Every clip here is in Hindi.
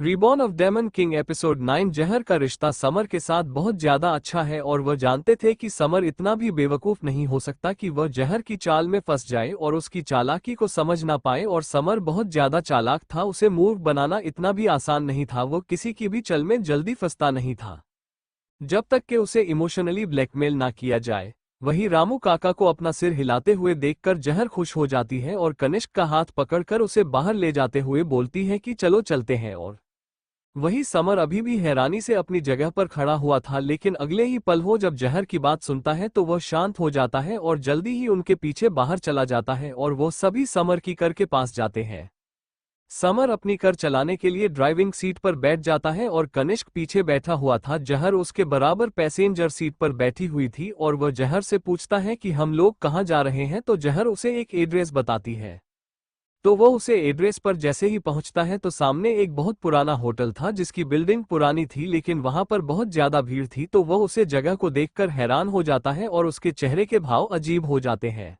Reborn of daemon king episode 9। जहर का रिश्ता समर के साथ बहुत ज्यादा अच्छा है और वह जानते थे कि समर इतना भी बेवकूफ नहीं हो सकता कि वह जहर की चाल में फंस जाए और उसकी चालाकी को समझ ना पाए। और समर बहुत ज्यादा चालाक था, उसे मूर्ख बनाना इतना भी आसान नहीं था। वो किसी की भी चल में जल्दी फंसता नहीं था जब तक कि उसे इमोशनली ब्लैकमेल ना किया जाए। वही रामू काका को अपना सिर हिलाते हुए देखकर जहर खुश हो जाती है और कनिष्क का हाथ पकड़कर उसे बाहर ले जाते हुए बोलती है कि चलो चलते हैं। और वही समर अभी भी हैरानी से अपनी जगह पर खड़ा हुआ था, लेकिन अगले ही पल वो जब जहर की बात सुनता है तो वह शांत हो जाता है और जल्दी ही उनके पीछे बाहर चला जाता है और वो सभी समर की कार के पास जाते हैं। समर अपनी कार चलाने के लिए ड्राइविंग सीट पर बैठ जाता है और कनिष्क पीछे बैठा हुआ था। जहर उसके बराबर पैसेंजर सीट पर बैठी हुई थी और वह जहर से पूछता है कि हम लोग कहाँ जा रहे हैं, तो जहर उसे एक एड्रेस बताती है। तो वो उसे एड्रेस पर जैसे ही पहुंचता है तो सामने एक बहुत पुराना होटल था जिसकी बिल्डिंग पुरानी थी, लेकिन वहां पर बहुत ज्यादा भीड़ थी। तो वह उसे जगह को देखकर हैरान हो जाता है और उसके चेहरे के भाव अजीब हो जाते हैं।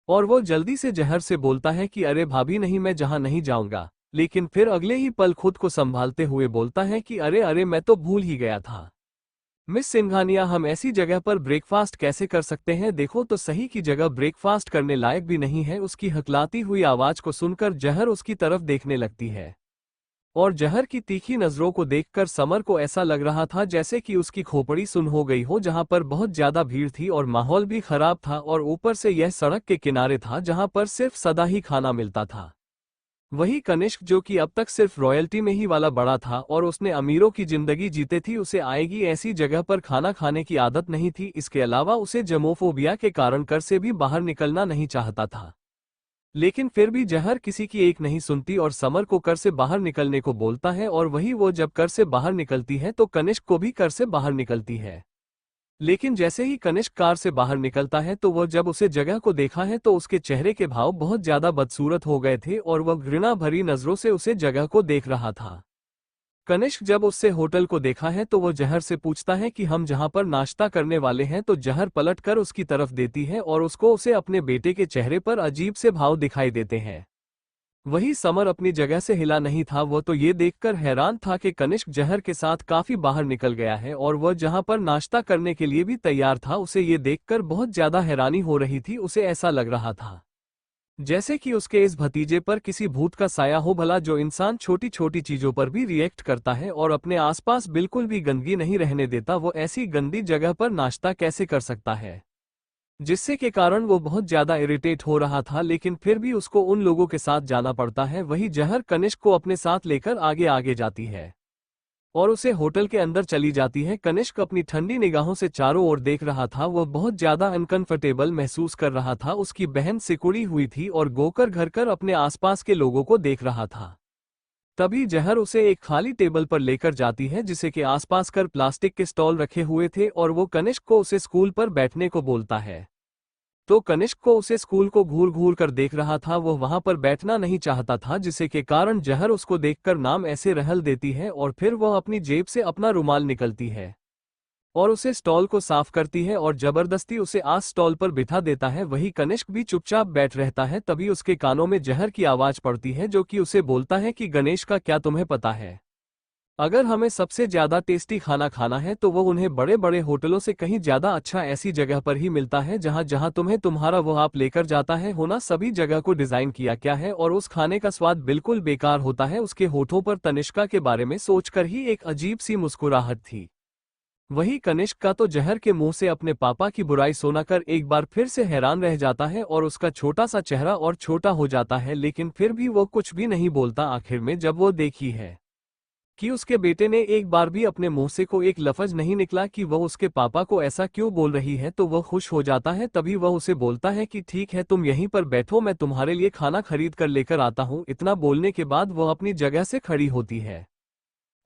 और वो जल्दी से जहर से बोलता है कि अरे भाभी नहीं, मैं जहां नहीं जाऊंगा। लेकिन फिर अगले ही पल खुद को संभालते हुए बोलता है कि अरे अरे, मैं तो भूल ही गया था। मिस सिंघानिया, हम ऐसी जगह पर ब्रेकफास्ट कैसे कर सकते हैं? देखो तो सही की जगह ब्रेकफास्ट करने लायक भी नहीं है। उसकी हकलाती हुई आवाज को सुनकर जहर उसकी तरफ देखने लगती है और जहर की तीखी नजरों को देखकर समर को ऐसा लग रहा था जैसे कि उसकी खोपड़ी सुन हो गई हो। जहां पर बहुत ज्यादा भीड़ थी और माहौल भी खराब था और ऊपर से यह सड़क के किनारे था जहां पर सिर्फ सादा ही खाना मिलता था। वही कनिष्क, जो कि अब तक सिर्फ रॉयल्टी में ही वाला बड़ा था और उसने अमीरों की जिंदगी जीते थी, उसे आएगी ऐसी जगह पर खाना खाने की आदत नहीं थी। इसके अलावा उसे जमोफोबिया के कारण कर से भी बाहर निकलना नहीं चाहता था। लेकिन फिर भी जहर किसी की एक नहीं सुनती और समर को कर से बाहर निकलने को बोलता है। और वही वो जब कर से बाहर निकलती है तो कनिष्क को भी कर से बाहर निकलती है। लेकिन जैसे ही कनिष्क कार से बाहर निकलता है तो वह जब उसे जगह को देखा है तो उसके चेहरे के भाव बहुत ज्यादा बदसूरत हो गए थे और वह घृणा भरी नजरों से उसे जगह को देख रहा था। कनिष्क जब उससे होटल को देखा है तो वह जहर से पूछता है कि हम जहां पर नाश्ता करने वाले हैं, तो जहर पलट कर उसकी तरफ देती है और उसको उसे अपने बेटे के चेहरे पर अजीब से भाव दिखाई देते हैं। वही समर अपनी जगह से हिला नहीं था। वो तो ये देखकर हैरान था कि कनिष्क जहर के साथ काफी बाहर निकल गया है और वह जहां पर नाश्ता करने के लिए भी तैयार था। उसे ये देखकर बहुत ज्यादा हैरानी हो रही थी। उसे ऐसा लग रहा था जैसे कि उसके इस भतीजे पर किसी भूत का साया हो। भला जो इंसान छोटी छोटी चीजों पर भी रिएक्ट करता है और अपने आसपास बिल्कुल भी गंदगी नहीं रहने देता, वो ऐसी गंदी जगह पर नाश्ता कैसे कर सकता है? जिससे के कारण वो बहुत ज्यादा इरिटेट हो रहा था, लेकिन फिर भी उसको उन लोगों के साथ जाना पड़ता है। वही जहर कनिष्क को अपने साथ लेकर आगे आगे जाती है और उसे होटल के अंदर चली जाती है। कनिष्क अपनी ठंडी निगाहों से चारों ओर देख रहा था। वह बहुत ज्यादा अनकंफर्टेबल महसूस कर रहा था। उसकी बहन सिकुड़ी हुई थी और गोकर घर कर अपने आसपास के लोगों को देख रहा था। तभी जहर उसे एक खाली टेबल पर लेकर जाती है जिसे के आसपास कर प्लास्टिक के स्टॉल रखे हुए थे और वो कनिष्क को उसे स्कूल पर बैठने को बोलता है। तो कनिष्क को उसे स्कूल को घूर घूर कर देख रहा था। वह वहां पर बैठना नहीं चाहता था, जिसे के कारण जहर उसको देखकर नाम ऐसे रहल देती है और फिर वह अपनी जेब से अपना रुमाल निकलती है और उसे स्टॉल को साफ करती है और जबरदस्ती उसे आस स्टॉल पर बिठा देता है। वही कनिष्क भी चुपचाप बैठ रहता है। तभी उसके कानों में जहर की आवाज पड़ती है जो कि उसे बोलता है कि गणेश का क्या तुम्हें पता है, अगर हमें सबसे ज्यादा टेस्टी खाना खाना है तो वो उन्हें बड़े बड़े होटलों से कहीं ज्यादा अच्छा ऐसी जगह पर ही मिलता है जहां जहां तुम्हें तुम्हारा वो आप लेकर जाता है। होना सभी जगह को डिजाइन किया क्या है और उस खाने का स्वाद बिल्कुल बेकार होता है। उसके होठों पर तनिष्का के बारे में सोचकर ही एक अजीब सी मुस्कुराहट थी। वही कनिष्क का तो जहर के मुंह से अपने पापा की बुराई सुनकर एक बार फिर से हैरान रह जाता है और उसका छोटा सा चेहरा और छोटा हो जाता है, लेकिन फिर भी वो कुछ भी नहीं बोलता। आखिर में जब वो देखी है कि उसके बेटे ने एक बार भी अपने मुंह से को एक लफ्ज नहीं निकला कि वह उसके पापा को ऐसा क्यों बोल रही है, तो वह खुश हो जाता है। तभी वह उसे बोलता है कि ठीक है, तुम यहीं पर बैठो, मैं तुम्हारे लिए खाना खरीद कर लेकर आता हूँ। इतना बोलने के बाद वह अपनी जगह से खड़ी होती है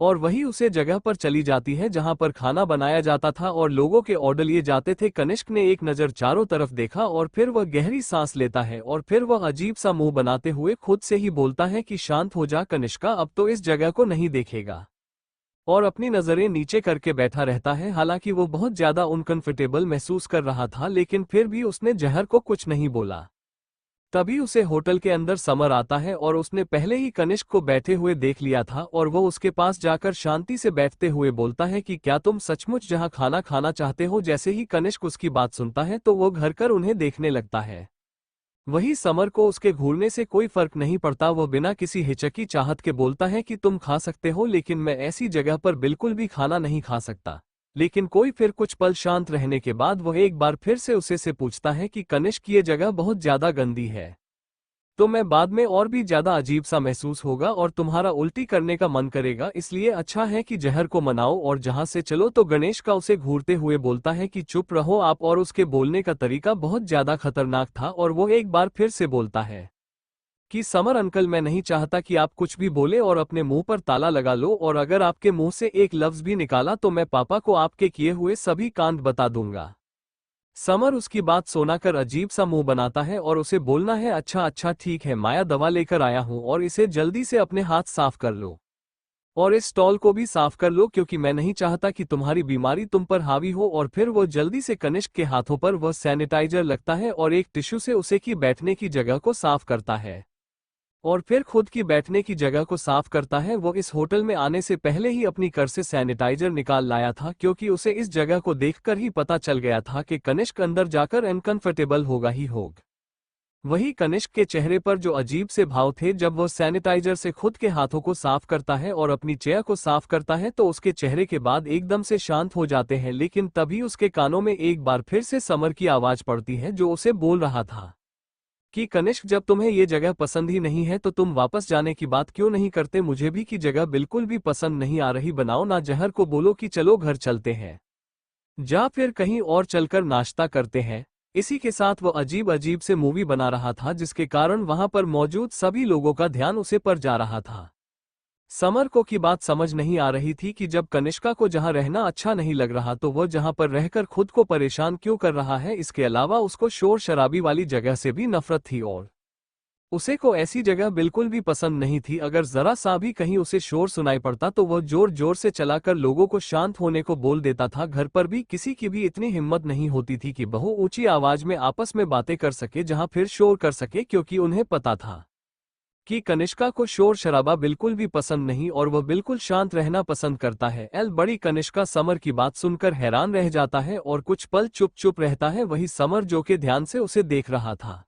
और वही उसे जगह पर चली जाती है जहां पर खाना बनाया जाता था और लोगों के ऑर्डर लिए जाते थे। कनिष्क ने एक नज़र चारों तरफ देखा और फिर वह गहरी सांस लेता है और फिर वह अजीब सा मुंह बनाते हुए खुद से ही बोलता है कि शांत हो जा कनिष्का, अब तो इस जगह को नहीं देखेगा। और अपनी नज़रें नीचे करके बैठा रहता है। हालांकि वो बहुत ज्यादा अनकंफर्टेबल महसूस कर रहा था, लेकिन फिर भी उसने जहर को कुछ नहीं बोला। तभी उसे होटल के अंदर समर आता है और उसने पहले ही कनिष्क को बैठे हुए देख लिया था और वो उसके पास जाकर शांति से बैठते हुए बोलता है कि क्या तुम सचमुच जहां खाना खाना चाहते हो। जैसे ही कनिष्क उसकी बात सुनता है तो वो घर कर उन्हें देखने लगता है। वही समर को उसके घूरने से कोई फर्क नहीं पड़ता। वो बिना किसी हिचकी चाहत के बोलता है कि तुम खा सकते हो लेकिन मैं ऐसी जगह पर बिल्कुल भी खाना नहीं खा सकता। लेकिन कोई फिर कुछ पल शांत रहने के बाद वह एक बार फिर से उसे से पूछता है कि कनिष्क ये जगह बहुत ज्यादा गंदी है तो मैं बाद में और भी ज्यादा अजीब सा महसूस होगा और तुम्हारा उल्टी करने का मन करेगा, इसलिए अच्छा है कि जहर को मनाओ और जहां से चलो। तो गणेश का उसे घूरते हुए बोलता है कि चुप रहो आप। और उसके बोलने का तरीका बहुत ज्यादा खतरनाक था और वो एक बार फिर से बोलता है कि समर अंकल मैं नहीं चाहता कि आप कुछ भी बोले और अपने मुंह पर ताला लगा लो, और अगर आपके मुंह से एक लफ्ज भी निकाला तो मैं पापा को आपके किए हुए सभी कांड बता दूंगा। समर उसकी बात सुनाकर अजीब सा मुंह बनाता है और उसे बोलना है अच्छा अच्छा ठीक है, माया दवा लेकर आया हूं और इसे जल्दी से अपने हाथ साफ कर लो और इस स्टॉल को भी साफ कर लो क्योंकि मैं नहीं चाहता कि तुम्हारी बीमारी तुम पर हावी हो। और फिर वो जल्दी से कनिष्क के हाथों पर वह सैनिटाइजर लगता है और एक टिश्यू से उसे की बैठने की जगह को साफ करता है और फिर खुद की बैठने की जगह को साफ करता है। वो इस होटल में आने से पहले ही अपनी कर से सैनिटाइजर निकाल लाया था क्योंकि उसे इस जगह को देखकर ही पता चल गया था कि कनिष्क अंदर जाकर अनकंफर्टेबल होगा ही होगा। वही कनिष्क के चेहरे पर जो अजीब से भाव थे जब वह सैनिटाइजर से खुद के हाथों को साफ करता है और अपनी चेहरा को साफ करता है तो उसके चेहरे के बाद एकदम से शांत हो जाते हैं। लेकिन तभी उसके कानों में एक बार फिर से समर की आवाज पड़ती है जो उसे बोल रहा था कि कनिष्क जब तुम्हें ये जगह पसंद ही नहीं है तो तुम वापस जाने की बात क्यों नहीं करते। मुझे भी की जगह बिल्कुल भी पसंद नहीं आ रही। बनाओ ना जहर को बोलो कि चलो घर चलते हैं जा फिर कहीं और चलकर नाश्ता करते हैं। इसी के साथ वो अजीब अजीब से मूवी बना रहा था जिसके कारण वहां पर मौजूद सभी लोगों का ध्यान उसे पर जा रहा था। समर को की बात समझ नहीं आ रही थी कि जब कनिष्का को जहां रहना अच्छा नहीं लग रहा तो वह जहां पर रहकर खुद को परेशान क्यों कर रहा है। इसके अलावा उसको शोर शराबी वाली जगह से भी नफरत थी और उसे को ऐसी जगह बिल्कुल भी पसंद नहीं थी। अगर जरा सा भी कहीं उसे शोर सुनाई पड़ता तो वह जोर जोर से चलाकर लोगों को शांत होने को बोल देता था। घर पर भी किसी की भी इतनी हिम्मत नहीं होती थी कि बहू ऊंची आवाज में आपस में बातें कर सके जहां फिर शोर कर सके क्योंकि उन्हें पता था कि कनिष्का को शोर शराबा बिल्कुल भी पसंद नहीं और वह बिल्कुल शांत रहना पसंद करता है। बड़ी कनिष्का समर की बात सुनकर हैरान रह जाता है और कुछ पल चुप चुप रहता है। वही समर जो कि ध्यान से उसे देख रहा था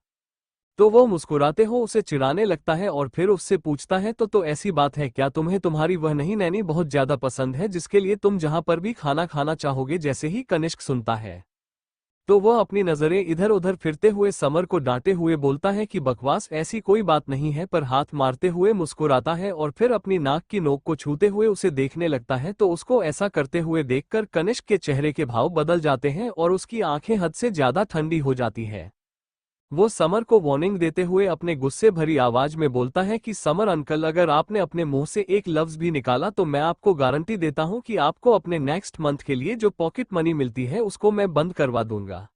तो वो मुस्कुराते हो उसे चिढ़ाने लगता है और फिर उससे पूछता है तो ऐसी बात है क्या तुम्हें तुम्हारी वह नहीं नैनी बहुत ज्यादा पसंद है जिसके लिए तुम जहां पर भी खाना खाना चाहोगे। जैसे ही कनिष्क सुनता है तो वह अपनी नजरें इधर उधर फिरते हुए समर को डांटे हुए बोलता है कि बकवास ऐसी कोई बात नहीं है, पर हाथ मारते हुए मुस्कुराता है और फिर अपनी नाक की नोक को छूते हुए उसे देखने लगता है। तो उसको ऐसा करते हुए देखकर कनिष्क के चेहरे के भाव बदल जाते हैं और उसकी आंखें हद से ज्यादा ठंडी हो जाती है। वो समर को वार्निंग देते हुए अपने गुस्से भरी आवाज में बोलता है कि समर अंकल अगर आपने अपने मुंह से एक लफ्ज भी निकाला तो मैं आपको गारंटी देता हूं कि आपको अपने नेक्स्ट मंथ के लिए जो पॉकेट मनी मिलती है उसको मैं बंद करवा दूंगा।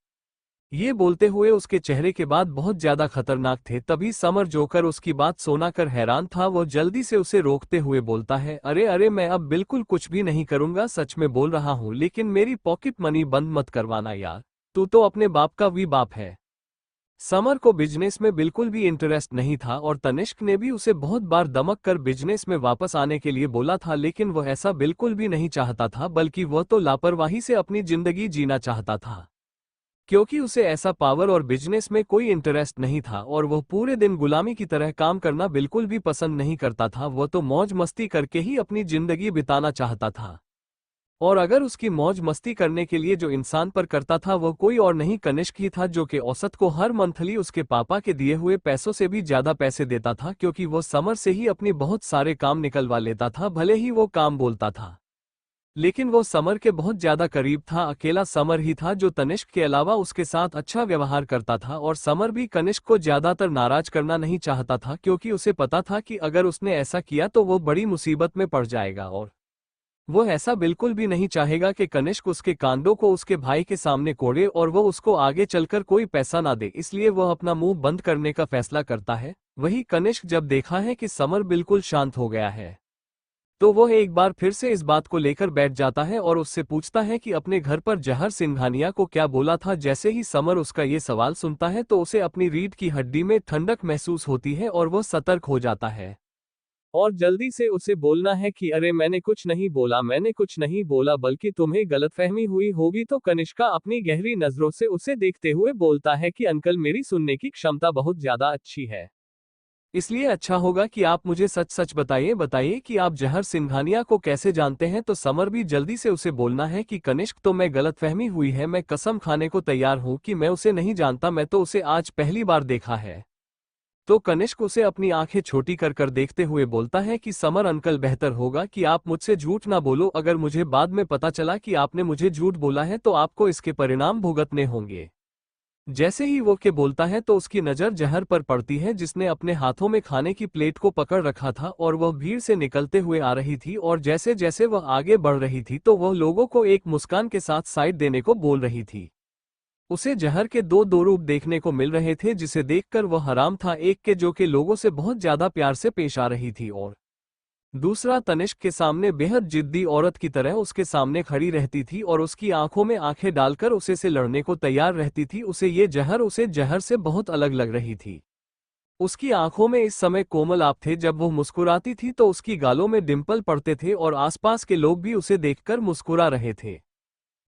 ये बोलते हुए उसके चेहरे के बाद बहुत ज्यादा खतरनाक थे। तभी समर जोकर उसकी बात सुनाकर हैरान था। वो जल्दी से उसे रोकते हुए बोलता है अरे अरे मैं अब बिल्कुल कुछ भी नहीं करूंगा, सच में बोल रहा हूं, लेकिन मेरी पॉकेट मनी बंद मत करवाना यार, तू तो अपने बाप का भी बाप है। समर को बिजनेस में बिल्कुल भी इंटरेस्ट नहीं था और तनिष्क ने भी उसे बहुत बार दमक कर बिजनेस में वापस आने के लिए बोला था, लेकिन वह ऐसा बिल्कुल भी नहीं चाहता था, बल्कि वह तो लापरवाही से अपनी जिंदगी जीना चाहता था क्योंकि उसे ऐसा पावर और बिजनेस में कोई इंटरेस्ट नहीं था और वह पूरे दिन गुलामी की तरह काम करना बिल्कुल भी पसंद नहीं करता था। वह तो मौज मस्ती करके ही अपनी जिंदगी बिताना चाहता था और अगर उसकी मौज मस्ती करने के लिए जो इंसान पर करता था वह कोई और नहीं कनिष्क ही था, जो कि औसत को हर मंथली उसके पापा के दिए हुए पैसों से भी ज्यादा पैसे देता था क्योंकि वो समर से ही अपनी बहुत सारे काम निकलवा लेता था। भले ही वो काम बोलता था लेकिन वो समर के बहुत ज्यादा करीब था। अकेला समर ही था जो तनिष्क के अलावा उसके साथ अच्छा व्यवहार करता था और समर भी कनिष्क को ज्यादातर नाराज करना नहीं चाहता था क्योंकि उसे पता था कि अगर उसने ऐसा किया तो वो बड़ी मुसीबत में पड़ जाएगा और वो ऐसा बिल्कुल भी नहीं चाहेगा कि कनिष्क उसके कांडों को उसके भाई के सामने कोड़े और वो उसको आगे चलकर कोई पैसा ना दे, इसलिए वह अपना मुंह बंद करने का फैसला करता है। वही कनिष्क जब देखा है कि समर बिल्कुल शांत हो गया है तो वह एक बार फिर से इस बात को लेकर बैठ जाता है और उससे पूछता है कि अपने घर पर जहर सिंघानिया को क्या बोला था। जैसे ही समर उसका ये सवाल सुनता है तो उसे अपनी रीढ़ की हड्डी में ठंडक महसूस होती है और वह सतर्क हो जाता है और जल्दी से उसे बोलना है कि अरे मैंने कुछ नहीं बोला, मैंने कुछ नहीं बोला, बल्कि तुम्हें गलतफहमी हुई होगी। तो कनिष्का अपनी गहरी नजरों से उसे देखते हुए बोलता है कि अंकल, मेरी सुनने की क्षमता बहुत ज्यादा अच्छी है, इसलिए अच्छा होगा कि आप मुझे सच सच बताइए कि आप जहर सिंघानिया को कैसे जानते हैं। तो समर भी जल्दी से उसे बोलना है कि कनिष्क, तो मैं गलतफहमी हुई है, मैं कसम खाने को तैयार हूं कि मैं उसे नहीं जानता, मैं तो उसे आज पहली बार देखा है। तो कनिष्क उसे अपनी आंखें छोटी कर कर देखते हुए बोलता है कि समर अंकल, बेहतर होगा कि आप मुझसे झूठ ना बोलो, अगर मुझे बाद में पता चला कि आपने मुझे झूठ बोला है तो आपको इसके परिणाम भुगतने होंगे। जैसे ही वो के बोलता है तो उसकी नजर जहर पर पड़ती है, जिसने अपने हाथों में खाने की प्लेट को पकड़ रखा था और वह भीड़ से निकलते हुए आ रही थी। और जैसे जैसे वह आगे बढ़ रही थी तो वह लोगों को एक मुस्कान के साथ साइड देने को बोल रही थी। उसे जहर के दो रूप देखने को मिल रहे थे, जिसे देखकर वह हराम था। एक के जो के लोगों से बहुत ज्यादा प्यार से पेश आ रही थी और दूसरा तनिष्क के सामने बेहद जिद्दी औरत की तरह उसके सामने खड़ी रहती थी और उसकी आंखों में आंखें डालकर उसे से लड़ने को तैयार रहती थी। उसे जहर से बहुत अलग लग रही थी। उसकी आंखों में इस समय कोमल आप थे, जब वो मुस्कुराती थी तो उसकी गालों में डिंपल पड़ते थे और आसपास के लोग भी उसे देखकर मुस्कुरा रहे थे।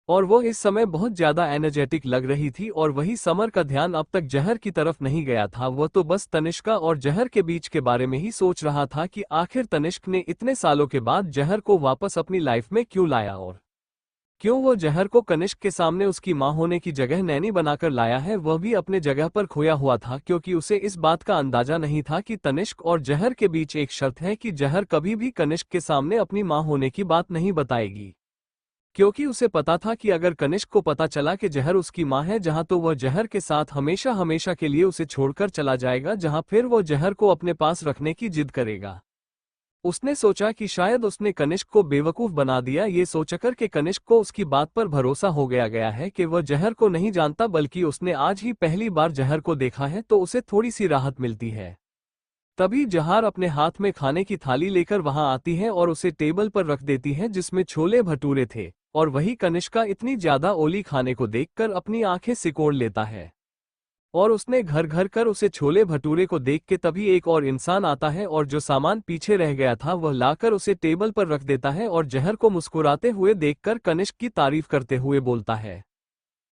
और वो इस समय बहुत ज्यादा एनर्जेटिक लग रही थी और वही समर का ध्यान अब तक जहर की तरफ नहीं गया था। वह तो बस तनिष्का और जहर के बीच के बारे में ही सोच रहा था कि आखिर तनिष्क ने इतने सालों के बाद जहर को वापस अपनी लाइफ में क्यों लाया और क्यों वो जहर को कनिष्क के सामने उसकी मां होने की जगह नैनी बनाकर लाया है। वह भी अपने जगह पर खोया हुआ था, क्योंकि उसे इस बात का अंदाजा नहीं था कि तनिष्क और जहर के बीच एक शर्त है कि जहर कभी भी कनिष्क के सामने अपनी मां होने की बात नहीं बताएगी। क्योंकि उसे पता था कि अगर कनिष्क को पता चला कि जहर उसकी मां है जहां, तो वह जहर के साथ हमेशा हमेशा के लिए उसे छोड़कर चला जाएगा, जहां फिर वो जहर को अपने पास रखने की जिद करेगा। उसने सोचा कि शायद उसने कनिष्क को बेवकूफ बना दिया, ये सोचकर कि कनिष्क को उसकी बात पर भरोसा हो गया है कि वह जहर को नहीं जानता, बल्कि उसने आज ही पहली बार जहर को देखा है, तो उसे थोड़ी सी राहत मिलती है। तभी जहार अपने हाथ में खाने की थाली लेकर वहां आती है और उसे टेबल पर रख देती है, जिसमें छोले भटूरे थे। और वही कनिष्का इतनी ज्यादा ओली खाने को देखकर अपनी आंखें सिकोड़ लेता है और उसने घर घर कर उसे छोले भटूरे को देख के तभी एक और इंसान आता है और जो सामान पीछे रह गया था वह लाकर उसे टेबल पर रख देता है और जहर को मुस्कुराते हुए देखकर कनिष्क की तारीफ करते हुए बोलता है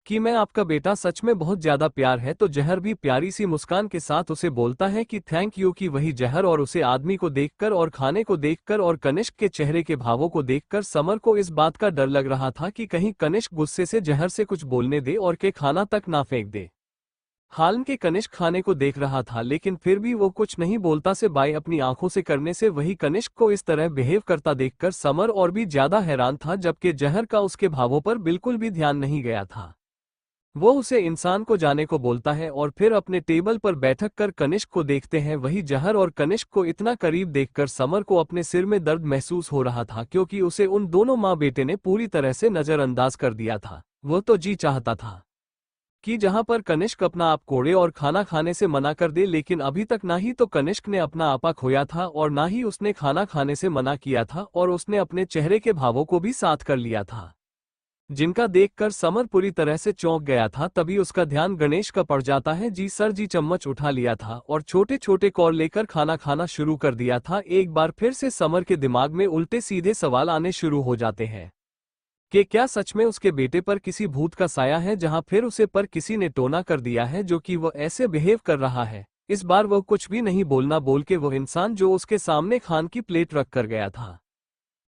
कि मैं आपका बेटा, सच में बहुत ज्यादा प्यार है। तो जहर भी प्यारी सी मुस्कान के साथ उसे बोलता है कि थैंक यू। कि वही जहर और उसे आदमी को देखकर और खाने को देखकर और कनिष्क के चेहरे के भावों को देखकर समर को इस बात का डर लग रहा था कि कहीं कनिष्क गुस्से से जहर से कुछ बोलने दे और के खाना तक ना फेंक दे। हालांकि कनिष्क खाने को देख रहा था, लेकिन फिर भी वो कुछ नहीं बोलता से बाई अपनी आंखों से करने से वही कनिष्क को इस तरह बिहेव करता देखकर समर और भी ज्यादा हैरान था, जबकि जहर का उसके भावों पर बिल्कुल भी ध्यान नहीं गया था। वो उसे इंसान को जाने को बोलता है और फिर अपने टेबल पर बैठक कर कनिष्क को देखते हैं। वही जहर और कनिष्क को इतना करीब देखकर समर को अपने सिर में दर्द महसूस हो रहा था, क्योंकि उसे उन दोनों माँ बेटे ने पूरी तरह से नजरअंदाज कर दिया था। वो तो जी चाहता था कि जहां पर कनिष्क अपना आप कोड़े और खाना खाने से मना कर दे, लेकिन अभी तक ना ही तो कनिष्क ने अपना आपा खोया था और ना ही उसने खाना खाने से मना किया था, और उसने अपने चेहरे के भावों को भी साथ कर लिया था, जिनका देखकर समर पूरी तरह से चौंक गया था। तभी उसका ध्यान गणेश का पड़ जाता है। जी सर जी, चम्मच उठा लिया था और छोटे छोटे कौर लेकर खाना खाना शुरू कर दिया था। एक बार फिर से समर के दिमाग में उल्टे सीधे सवाल आने शुरू हो जाते हैं कि क्या सच में उसके बेटे पर किसी भूत का साया है, जहां फिर उसे पर किसी ने टोना कर दिया है, जो कि वह ऐसे बिहेव कर रहा है। इस बार वह कुछ भी नहीं बोलना बोल के वो इंसान जो उसके सामने खान की प्लेट रख कर गया था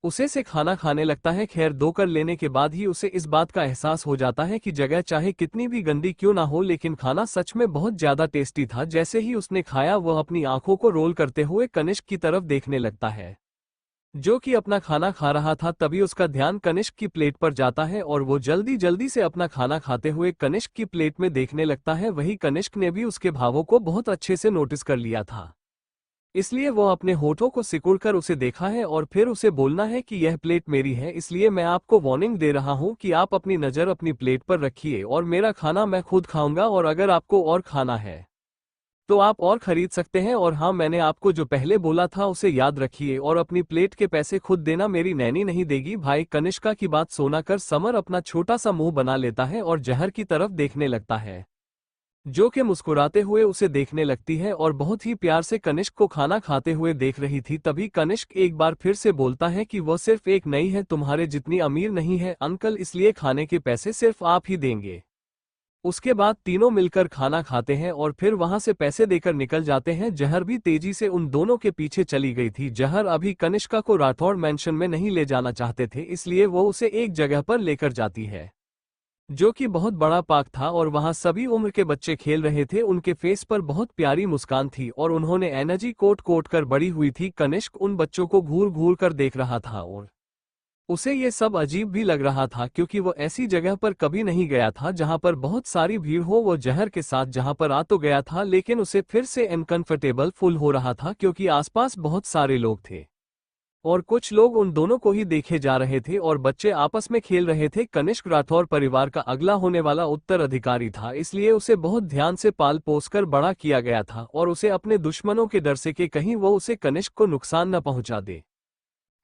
उसे से खाना खाने लगता है। खैर, दो कर लेने के बाद ही उसे इस बात का एहसास हो जाता है कि जगह चाहे कितनी भी गंदी क्यों ना हो, लेकिन खाना सच में बहुत ज्यादा टेस्टी था। जैसे ही उसने खाया वह अपनी आंखों को रोल करते हुए कनिष्क की तरफ देखने लगता है, जो कि अपना खाना खा रहा था। तभी उसका ध्यान कनिष्क की प्लेट पर जाता है और वो जल्दी जल्दी से अपना खाना खाते हुए कनिष्क की प्लेट में देखने लगता है। वही कनिष्क ने भी उसके भावों को बहुत अच्छे से नोटिस कर लिया था, इसलिए वो अपने होठों को सिकुड़कर उसे देखा है और फिर उसे बोलना है कि यह प्लेट मेरी है, इसलिए मैं आपको वार्निंग दे रहा हूं कि आप अपनी नज़र अपनी प्लेट पर रखिए और मेरा खाना मैं खुद खाऊंगा, और अगर आपको और खाना है तो आप और खरीद सकते हैं। और हाँ, मैंने आपको जो पहले बोला था उसे याद रखिए और अपनी प्लेट के पैसे खुद देना, मेरी नैनी नहीं देगी। भाई कनिष्का की बात सुना कर समर अपना छोटा सा मुंह बना लेता है और जहर की तरफ देखने लगता है, जो कि मुस्कुराते हुए उसे देखने लगती है और बहुत ही प्यार से कनिष्क को खाना खाते हुए देख रही थी। तभी कनिष्क एक बार फिर से बोलता है कि वह सिर्फ एक नई है, तुम्हारे जितनी अमीर नहीं है अंकल, इसलिए खाने के पैसे सिर्फ आप ही देंगे। उसके बाद तीनों मिलकर खाना खाते हैं और फिर वहां से पैसे देकर निकल जाते हैं। जहर भी तेजी से उन दोनों के पीछे चली गई थी। जहर अभी कनिष्का को राठौड़ मैंशन में नहीं ले जाना चाहते थे, इसलिए वो उसे एक जगह पर लेकर जाती है, जो कि बहुत बड़ा पार्क था और वहां सभी उम्र के बच्चे खेल रहे थे। उनके फेस पर बहुत प्यारी मुस्कान थी और उन्होंने एनर्जी कोट कोट कर बड़ी हुई थी। कनिष्क उन बच्चों को घूर घूर कर देख रहा था और उसे ये सब अजीब भी लग रहा था, क्योंकि वो ऐसी जगह पर कभी नहीं गया था जहां पर बहुत सारी भीड़ हो। वो जहर के साथ जहां पर आ तो गया था, लेकिन उसे फिर से अनकंफर्टेबल फुल हो रहा था, क्योंकि आसपास बहुत सारे लोग थे और कुछ लोग उन दोनों को ही देखे जा रहे थे और बच्चे आपस में खेल रहे थे। कनिष्क राठौर परिवार का अगला होने वाला उत्तराधिकारी था, इसलिए उसे बहुत ध्यान से पाल पोस कर बड़ा किया गया था और उसे अपने दुश्मनों के डर से कि कहीं वो उसे कनिष्क को नुकसान न पहुंचा दे,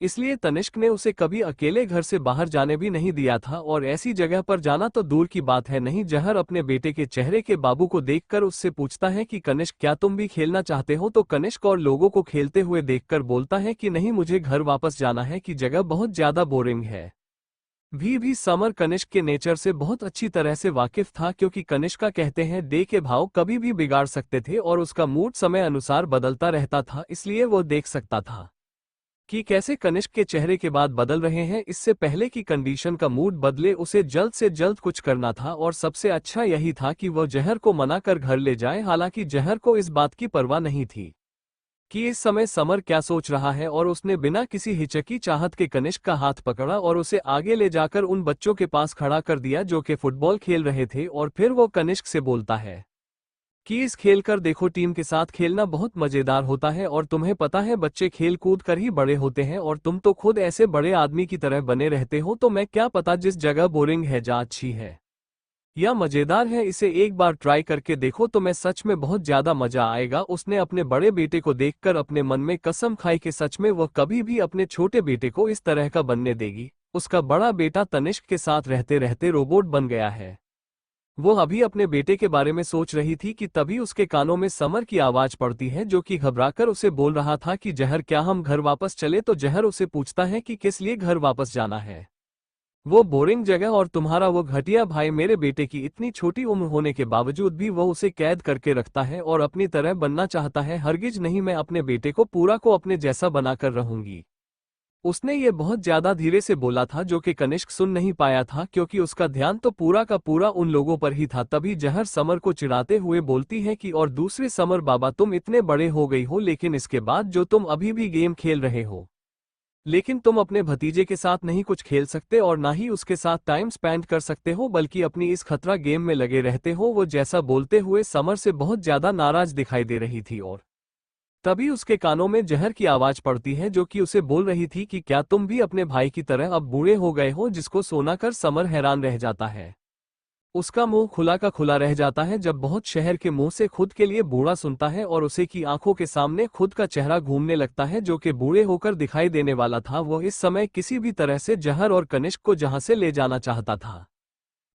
इसलिए तनिष्क ने उसे कभी अकेले घर से बाहर जाने भी नहीं दिया था। और ऐसी जगह पर जाना तो दूर की बात है नहीं। जहर अपने बेटे के चेहरे के बाबू को देखकर उससे पूछता है कि कनिष्क, क्या तुम भी खेलना चाहते हो? तो कनिष्क और लोगों को खेलते हुए देखकर बोलता है कि नहीं, मुझे घर वापस जाना है, कि जगह बहुत ज्यादा बोरिंग है। भी समर कनिष्क के नेचर से बहुत अच्छी तरह से वाकिफ था, क्योंकि कनिष्का कहते हैं डे के भाव कभी भी बिगाड़ सकते थे और उसका मूड समय अनुसार बदलता रहता था, इसलिए वो देख सकता था कि कैसे कनिष्क के चेहरे के बाद बदल रहे हैं। इससे पहले की कंडीशन का मूड बदले, उसे जल्द से जल्द कुछ करना था और सबसे अच्छा यही था कि वह जहर को मना कर घर ले जाए। हालांकि जहर को इस बात की परवाह नहीं थी कि इस समय समर क्या सोच रहा है, और उसने बिना किसी हिचकी चाहत के कनिष्क का हाथ पकड़ा और उसे आगे ले जाकर उन बच्चों के पास खड़ा कर दिया जो कि फुटबॉल खेल रहे थे। और फिर वो कनिष्क से बोलता है कि इस खेल कर देखो, टीम के साथ खेलना बहुत मजेदार होता है और तुम्हें पता है बच्चे खेल कूद कर ही बड़े होते हैं और तुम तो खुद ऐसे बड़े आदमी की तरह बने रहते हो, तो मैं क्या पता जिस जगह बोरिंग है जा अच्छी है या मजेदार है, इसे एक बार ट्राई करके देखो, तो मैं सच में बहुत ज्यादा मजा आएगा। उसने अपने बड़े बेटे को देखकर अपने मन में कसम खाई कि सच में वह कभी भी अपने छोटे बेटे को इस तरह का बनने देगी। उसका बड़ा बेटा तनिष्क के साथ रहते रहते रोबोट बन गया है। वो अभी अपने बेटे के बारे में सोच रही थी कि तभी उसके कानों में समर की आवाज पड़ती है, जो कि घबराकर उसे बोल रहा था कि जहर, क्या हम घर वापस चले? तो जहर उसे पूछता है कि किस लिए घर वापस जाना है, वो बोरिंग जगह और तुम्हारा वो घटिया भाई। मेरे बेटे की इतनी छोटी उम्र होने के बावजूद भी वो उसे कैद करके रखता है और अपनी तरह बनना चाहता है। हरगिज नहीं, मैं अपने बेटे को पूरा को अपने जैसा बनाकर रहूंगी। उसने ये बहुत ज्यादा धीरे से बोला था, जो कि कनिष्क सुन नहीं पाया था, क्योंकि उसका ध्यान तो पूरा का पूरा उन लोगों पर ही था। तभी जहर समर को चिढ़ाते हुए बोलती है कि और दूसरे समर बाबा, तुम इतने बड़े हो गई हो, लेकिन इसके बाद जो तुम अभी भी गेम खेल रहे हो, लेकिन तुम अपने भतीजे के साथ नहीं कुछ खेल सकते और ना ही उसके साथ टाइम स्पेंड कर सकते हो, बल्कि अपनी इस खतरा गेम में लगे रहते हो। वो जैसा बोलते हुए समर से बहुत ज्यादा नाराज दिखाई दे रही थी और तभी उसके कानों में जहर की आवाज पड़ती है, जो कि उसे बोल रही थी कि क्या तुम भी अपने भाई की तरह अब बूढ़े हो गए हो? जिसको सुना कर समर हैरान रह जाता है। उसका मुंह खुला का खुला रह जाता है जब बहुत शहर के मुंह से खुद के लिए बूढ़ा सुनता है और उसे की आंखों के सामने खुद का चेहरा घूमने लगता है, जो कि बूढ़े होकर दिखाई देने वाला था। वो इस समय किसी भी तरह से जहर और कनिष्क को जहां से ले जाना चाहता था।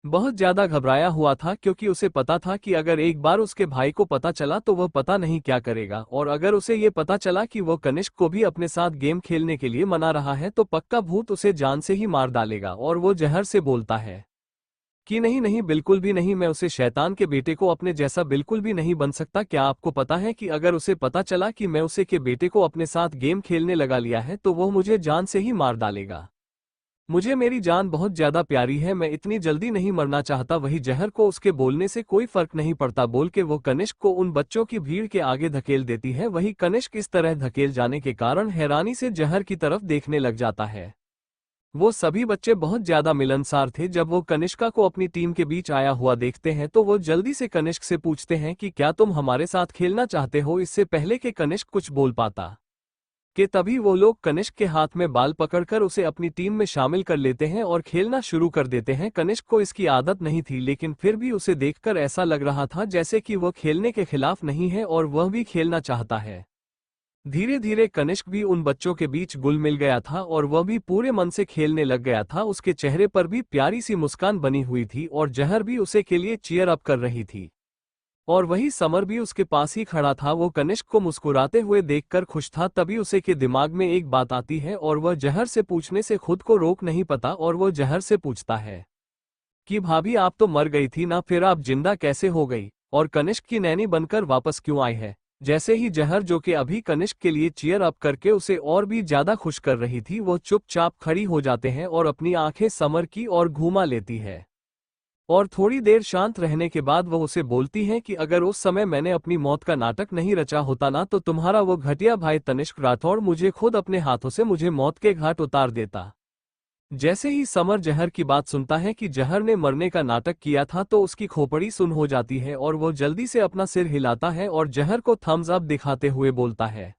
बहुत ज्यादा घबराया हुआ था, क्योंकि उसे पता था कि अगर एक बार उसके भाई को पता चला तो वह पता नहीं क्या करेगा, और अगर उसे ये पता चला कि वो कनिष्क को भी अपने साथ गेम खेलने के लिए मना रहा है तो पक्का भूत उसे जान से ही मार डालेगा। और वो जहर से बोलता है कि नहीं नहीं, बिल्कुल भी नहीं, मैं उसे शैतान के बेटे को अपने जैसा बिल्कुल भी नहीं बन सकता। क्या आपको पता है कि अगर उसे पता चला कि मैं उसे के बेटे को अपने साथ गेम खेलने लगा लिया है तो वो मुझे जान से ही मार डालेगा। मुझे मेरी जान बहुत ज्यादा प्यारी है, मैं इतनी जल्दी नहीं मरना चाहता। वही जहर को उसके बोलने से कोई फर्क नहीं पड़ता बोल के वो कनिष्क को उन बच्चों की भीड़ के आगे धकेल देती है। वही कनिष्क इस तरह धकेल जाने के कारण हैरानी से जहर की तरफ देखने लग जाता है। वो सभी बच्चे बहुत ज्यादा मिलनसार थे। जब वो कनिष्का को अपनी टीम के बीच आया हुआ देखते हैं तो वो जल्दी से कनिष्क से पूछते हैं कि क्या तुम हमारे साथ खेलना चाहते हो? इससे पहले कि कनिष्क कुछ बोल पाता, कि तभी वो लोग कनिष्क के हाथ में बाल पकड़कर उसे अपनी टीम में शामिल कर लेते हैं और खेलना शुरू कर देते हैं। कनिष्क को इसकी आदत नहीं थी, लेकिन फिर भी उसे देखकर ऐसा लग रहा था जैसे कि वह खेलने के खिलाफ नहीं है और वह भी खेलना चाहता है। धीरे धीरे कनिष्क भी उन बच्चों के बीच घुल मिल गया था और वह भी पूरे मन से खेलने लग गया था। उसके चेहरे पर भी प्यारी सी मुस्कान बनी हुई थी और जहर भी उसे के लिए चीयर अप कर रही थी। और वही समर भी उसके पास ही खड़ा था। वो कनिष्क को मुस्कुराते हुए देखकर खुश था। तभी उसे के दिमाग में एक बात आती है और वह जहर से पूछने से खुद को रोक नहीं पाता और वह जहर से पूछता है कि भाभी, आप तो मर गई थी ना, फिर आप जिंदा कैसे हो गई और कनिष्क की नैनी बनकर वापस क्यों आई है। जैसे ही जहर, जो कि अभी कनिष्क के लिए चीयर अप करके उसे और भी ज्यादा खुश कर रही थी, वो चुपचाप खड़ी हो जाते हैं और अपनी आंखें समर की ओर घुमा लेती है। और थोड़ी देर शांत रहने के बाद वह उसे बोलती हैं कि अगर उस समय मैंने अपनी मौत का नाटक नहीं रचा होता ना, तो तुम्हारा वो घटिया भाई तनिष्क राठौड़ मुझे खुद अपने हाथों से मुझे मौत के घाट उतार देता। जैसे ही समर जहर की बात सुनता है कि जहर ने मरने का नाटक किया था, तो उसकी खोपड़ी सुन हो जाती है और वो जल्दी से अपना सिर हिलाता है और जहर को थम्स अप दिखाते हुए बोलता है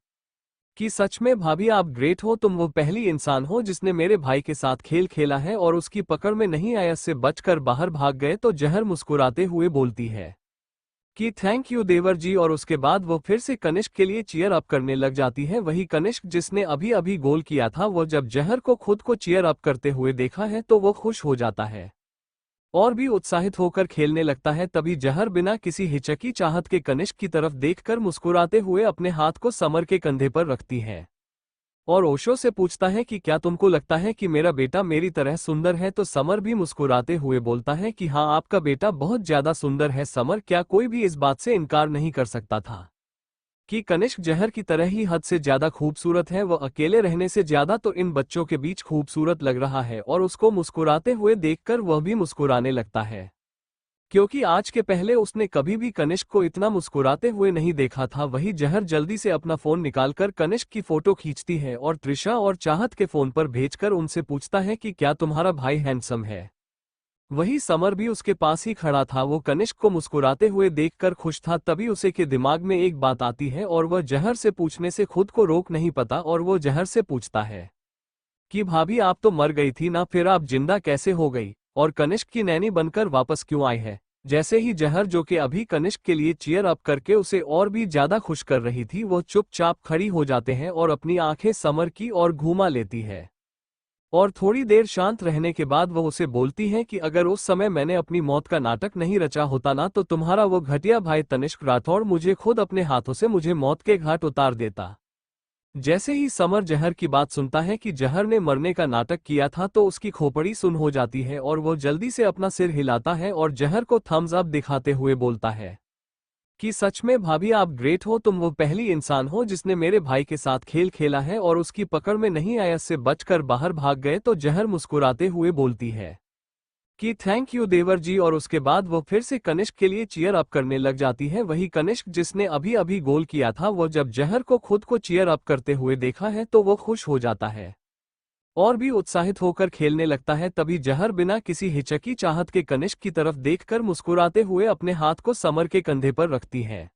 कि सच में भाभी, आप ग्रेट हो। तुम वो पहली इंसान हो जिसने मेरे भाई के साथ खेल खेला है और उसकी पकड़ में नहीं आया से बचकर बाहर भाग गए। तो जहर मुस्कुराते हुए बोलती है कि थैंक यू देवर जी, और उसके बाद वो फिर से कनिष्क के लिए चीयर अप करने लग जाती है। वही कनिष्क जिसने अभी अभी गोल किया था, वो जब जहर को खुद को चीयर अप करते हुए देखा है तो वो खुश हो जाता है और भी उत्साहित होकर खेलने लगता है। तभी जहर बिना किसी हिचकी चाहत के कनिष्क की तरफ देखकर मुस्कुराते हुए अपने हाथ को समर के कंधे पर रखती है और ओशो से पूछता है कि क्या तुमको लगता है कि मेरा बेटा मेरी तरह सुंदर है। तो समर भी मुस्कुराते हुए बोलता है कि हाँ, आपका बेटा बहुत ज्यादा सुंदर है समर। क्या कोई भी इस बात से इनकार नहीं कर सकता था कि कनिष्क जहर की तरह ही हद से ज्यादा खूबसूरत है। वह अकेले रहने से ज्यादा तो इन बच्चों के बीच खूबसूरत लग रहा है और उसको मुस्कुराते हुए देखकर वह भी मुस्कुराने लगता है, क्योंकि आज के पहले उसने कभी भी कनिष्क को इतना मुस्कुराते हुए नहीं देखा था। वही जहर जल्दी से अपना फोन निकालकर कनिष्क की फोटो खींचती है और त्रिशा और चाहत के फोन पर भेजकर उनसे पूछता है कि क्या तुम्हारा भाई हैंडसम है। वही समर भी उसके पास ही खड़ा था। वो कनिष्क को मुस्कुराते हुए देखकर खुश था। तभी उसे के दिमाग में एक बात आती है और वह जहर से पूछने से खुद को रोक नहीं पाता और वो जहर से पूछता है कि भाभी, आप तो मर गई थी ना, फिर आप जिंदा कैसे हो गई और कनिष्क की नैनी बनकर वापस क्यों आई है। जैसे ही जहर, जो कि अभी कनिष्क के लिए चीयर अप करके उसे और भी ज्यादा खुश कर रही थी, वो चुपचाप खड़ी हो जाते हैं और अपनी आंखें समर की ओर घुमा लेती है और थोड़ी देर शांत रहने के बाद वह उसे बोलती हैं कि अगर उस समय मैंने अपनी मौत का नाटक नहीं रचा होता ना, तो तुम्हारा वो घटिया भाई तनिष्क राठौड़ मुझे खुद अपने हाथों से मुझे मौत के घाट उतार देता। जैसे ही समर जहर की बात सुनता है कि जहर ने मरने का नाटक किया था, तो उसकी खोपड़ी सुन हो जाती है और वो जल्दी से अपना सिर हिलाता है और जहर को थम्स अप दिखाते हुए बोलता है कि सच में भाभी, आप ग्रेट हो। तुम वो पहली इंसान हो जिसने मेरे भाई के साथ खेल खेला है और उसकी पकड़ में नहीं आया से बचकर बाहर भाग गए। तो जहर मुस्कुराते हुए बोलती है कि थैंक यू देवर जी, और उसके बाद वो फिर से कनिष्क के लिए चीयर अप करने लग जाती है। वही कनिष्क जिसने अभी अभी गोल किया था, वो जब जहर को खुद को चीयर अप करते हुए देखा है तो वो खुश हो जाता है और भी उत्साहित होकर खेलने लगता है। तभी जहर बिना किसी हिचकी चाहत के कनिष्क की तरफ देखकर मुस्कुराते हुए अपने हाथ को समर के कंधे पर रखती है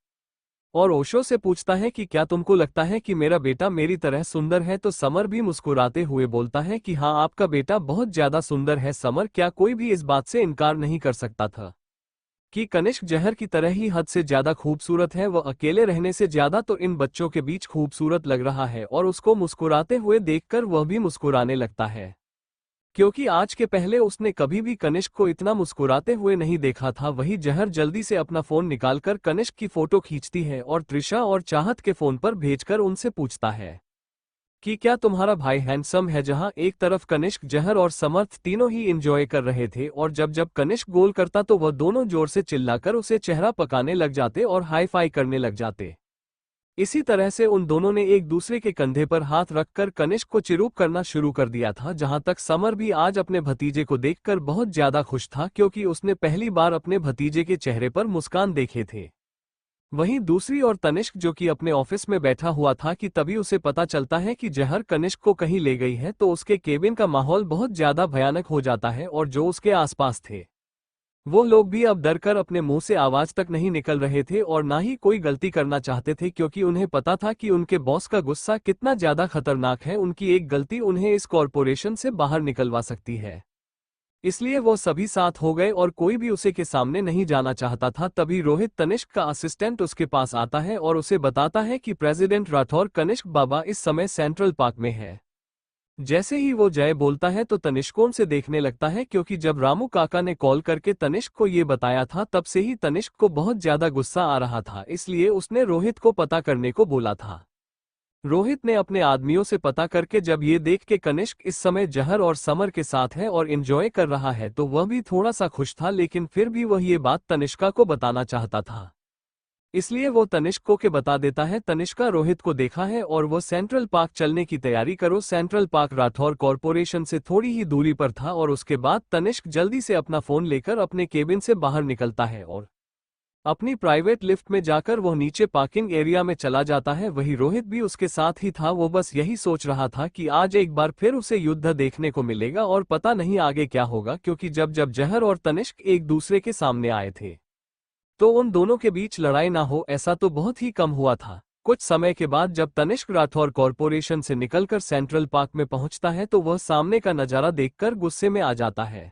और ओशो से पूछता है कि क्या तुमको लगता है कि मेरा बेटा मेरी तरह सुंदर है। तो समर भी मुस्कुराते हुए बोलता है कि हाँ, आपका बेटा बहुत ज्यादा सुंदर है समर। क्या कोई भी इस बात से इनकार नहीं कर सकता था कि कनिष्क जहर की तरह ही हद से ज्यादा खूबसूरत है। वह अकेले रहने से ज्यादा तो इन बच्चों के बीच खूबसूरत लग रहा है और उसको मुस्कुराते हुए देखकर वह भी मुस्कुराने लगता है, क्योंकि आज के पहले उसने कभी भी कनिष्क को इतना मुस्कुराते हुए नहीं देखा था। वही जहर जल्दी से अपना फोन निकालकर कनिष्क की फोटो खींचती है और त्रिशा और चाहत के फोन पर भेजकर उनसे पूछता है कि क्या तुम्हारा भाई हैंडसम है। जहां एक तरफ कनिष्क, जहर और समर्थ तीनों ही एंजॉय कर रहे थे और जब जब कनिष्क गोल करता तो वह दोनों जोर से चिल्लाकर उसे चेहरा पकाने लग जाते और हाई फाई करने लग जाते। इसी तरह से उन दोनों ने एक दूसरे के कंधे पर हाथ रखकर कनिष्क को चिरूप करना शुरू कर दिया था। जहां तक समर भी आज अपने भतीजे को देखकर बहुत ज्यादा खुश था, क्योंकि उसने पहली बार अपने भतीजे के चेहरे पर मुस्कान देखे थे। वहीं दूसरी ओर तनिष्क, जो कि अपने ऑफिस में बैठा हुआ था, कि तभी उसे पता चलता है कि जहर कनिष्क को कहीं ले गई है, तो उसके केबिन का माहौल बहुत ज्यादा भयानक हो जाता है और जो उसके आसपास थे वो लोग भी अब डर कर अपने मुंह से आवाज तक नहीं निकल रहे थे और ना ही कोई गलती करना चाहते थे, क्योंकि उन्हें पता था कि उनके बॉस का गुस्सा कितना ज्यादा खतरनाक है। उनकी एक गलती उन्हें इस कॉरपोरेशन से बाहर निकलवा सकती है। इसलिए वो सभी साथ हो गए और कोई भी उसे के सामने नहीं जाना चाहता था। तभी रोहित, तनिष्क का असिस्टेंट, उसके पास आता है और उसे बताता है कि प्रेसिडेंट राठौर कनिष्क बाबा इस समय सेंट्रल पार्क में है। जैसे ही वो जय बोलता है तो तनिष्क से देखने लगता है, क्योंकि जब रामू काका ने कॉल करके तनिष्क को ये बताया था तब से ही तनिष्क को बहुत ज्यादा गुस्सा आ रहा था। इसलिए उसने रोहित को पता करने को बोला था। रोहित ने अपने आदमियों से पता करके जब ये देख के कनिष्क इस समय जहर और समर के साथ है और एंजॉय कर रहा है तो वह भी थोड़ा सा खुश था, लेकिन फिर भी वह ये बात तनिष्का को बताना चाहता था। इसलिए वो तनिष्क को के बता देता है, तनिष्का रोहित को देखा है और वो सेंट्रल पार्क चलने की तैयारी करो। सेंट्रल पार्क राठौर कॉरपोरेशन से थोड़ी ही दूरी पर था और उसके बाद तनिष्क जल्दी से अपना फोन लेकर अपने केबिन से बाहर निकलता है और अपनी प्राइवेट लिफ्ट में जाकर वह नीचे पार्किंग एरिया में चला जाता है। वही रोहित भी उसके साथ ही था। वो बस यही सोच रहा था कि आज एक बार फिर उसे युद्ध देखने को मिलेगा और पता नहीं आगे क्या होगा, क्योंकि जब जब जहर और तनिष्क एक दूसरे के सामने आए थे तो उन दोनों के बीच लड़ाई ना हो ऐसा तो बहुत ही कम हुआ था। कुछ समय के बाद जब तनिष्क राठौर कॉरपोरेशन से निकलकर सेंट्रल पार्क में पहुंचता है तो वह सामने का नजारा देखकर गुस्से में आ जाता है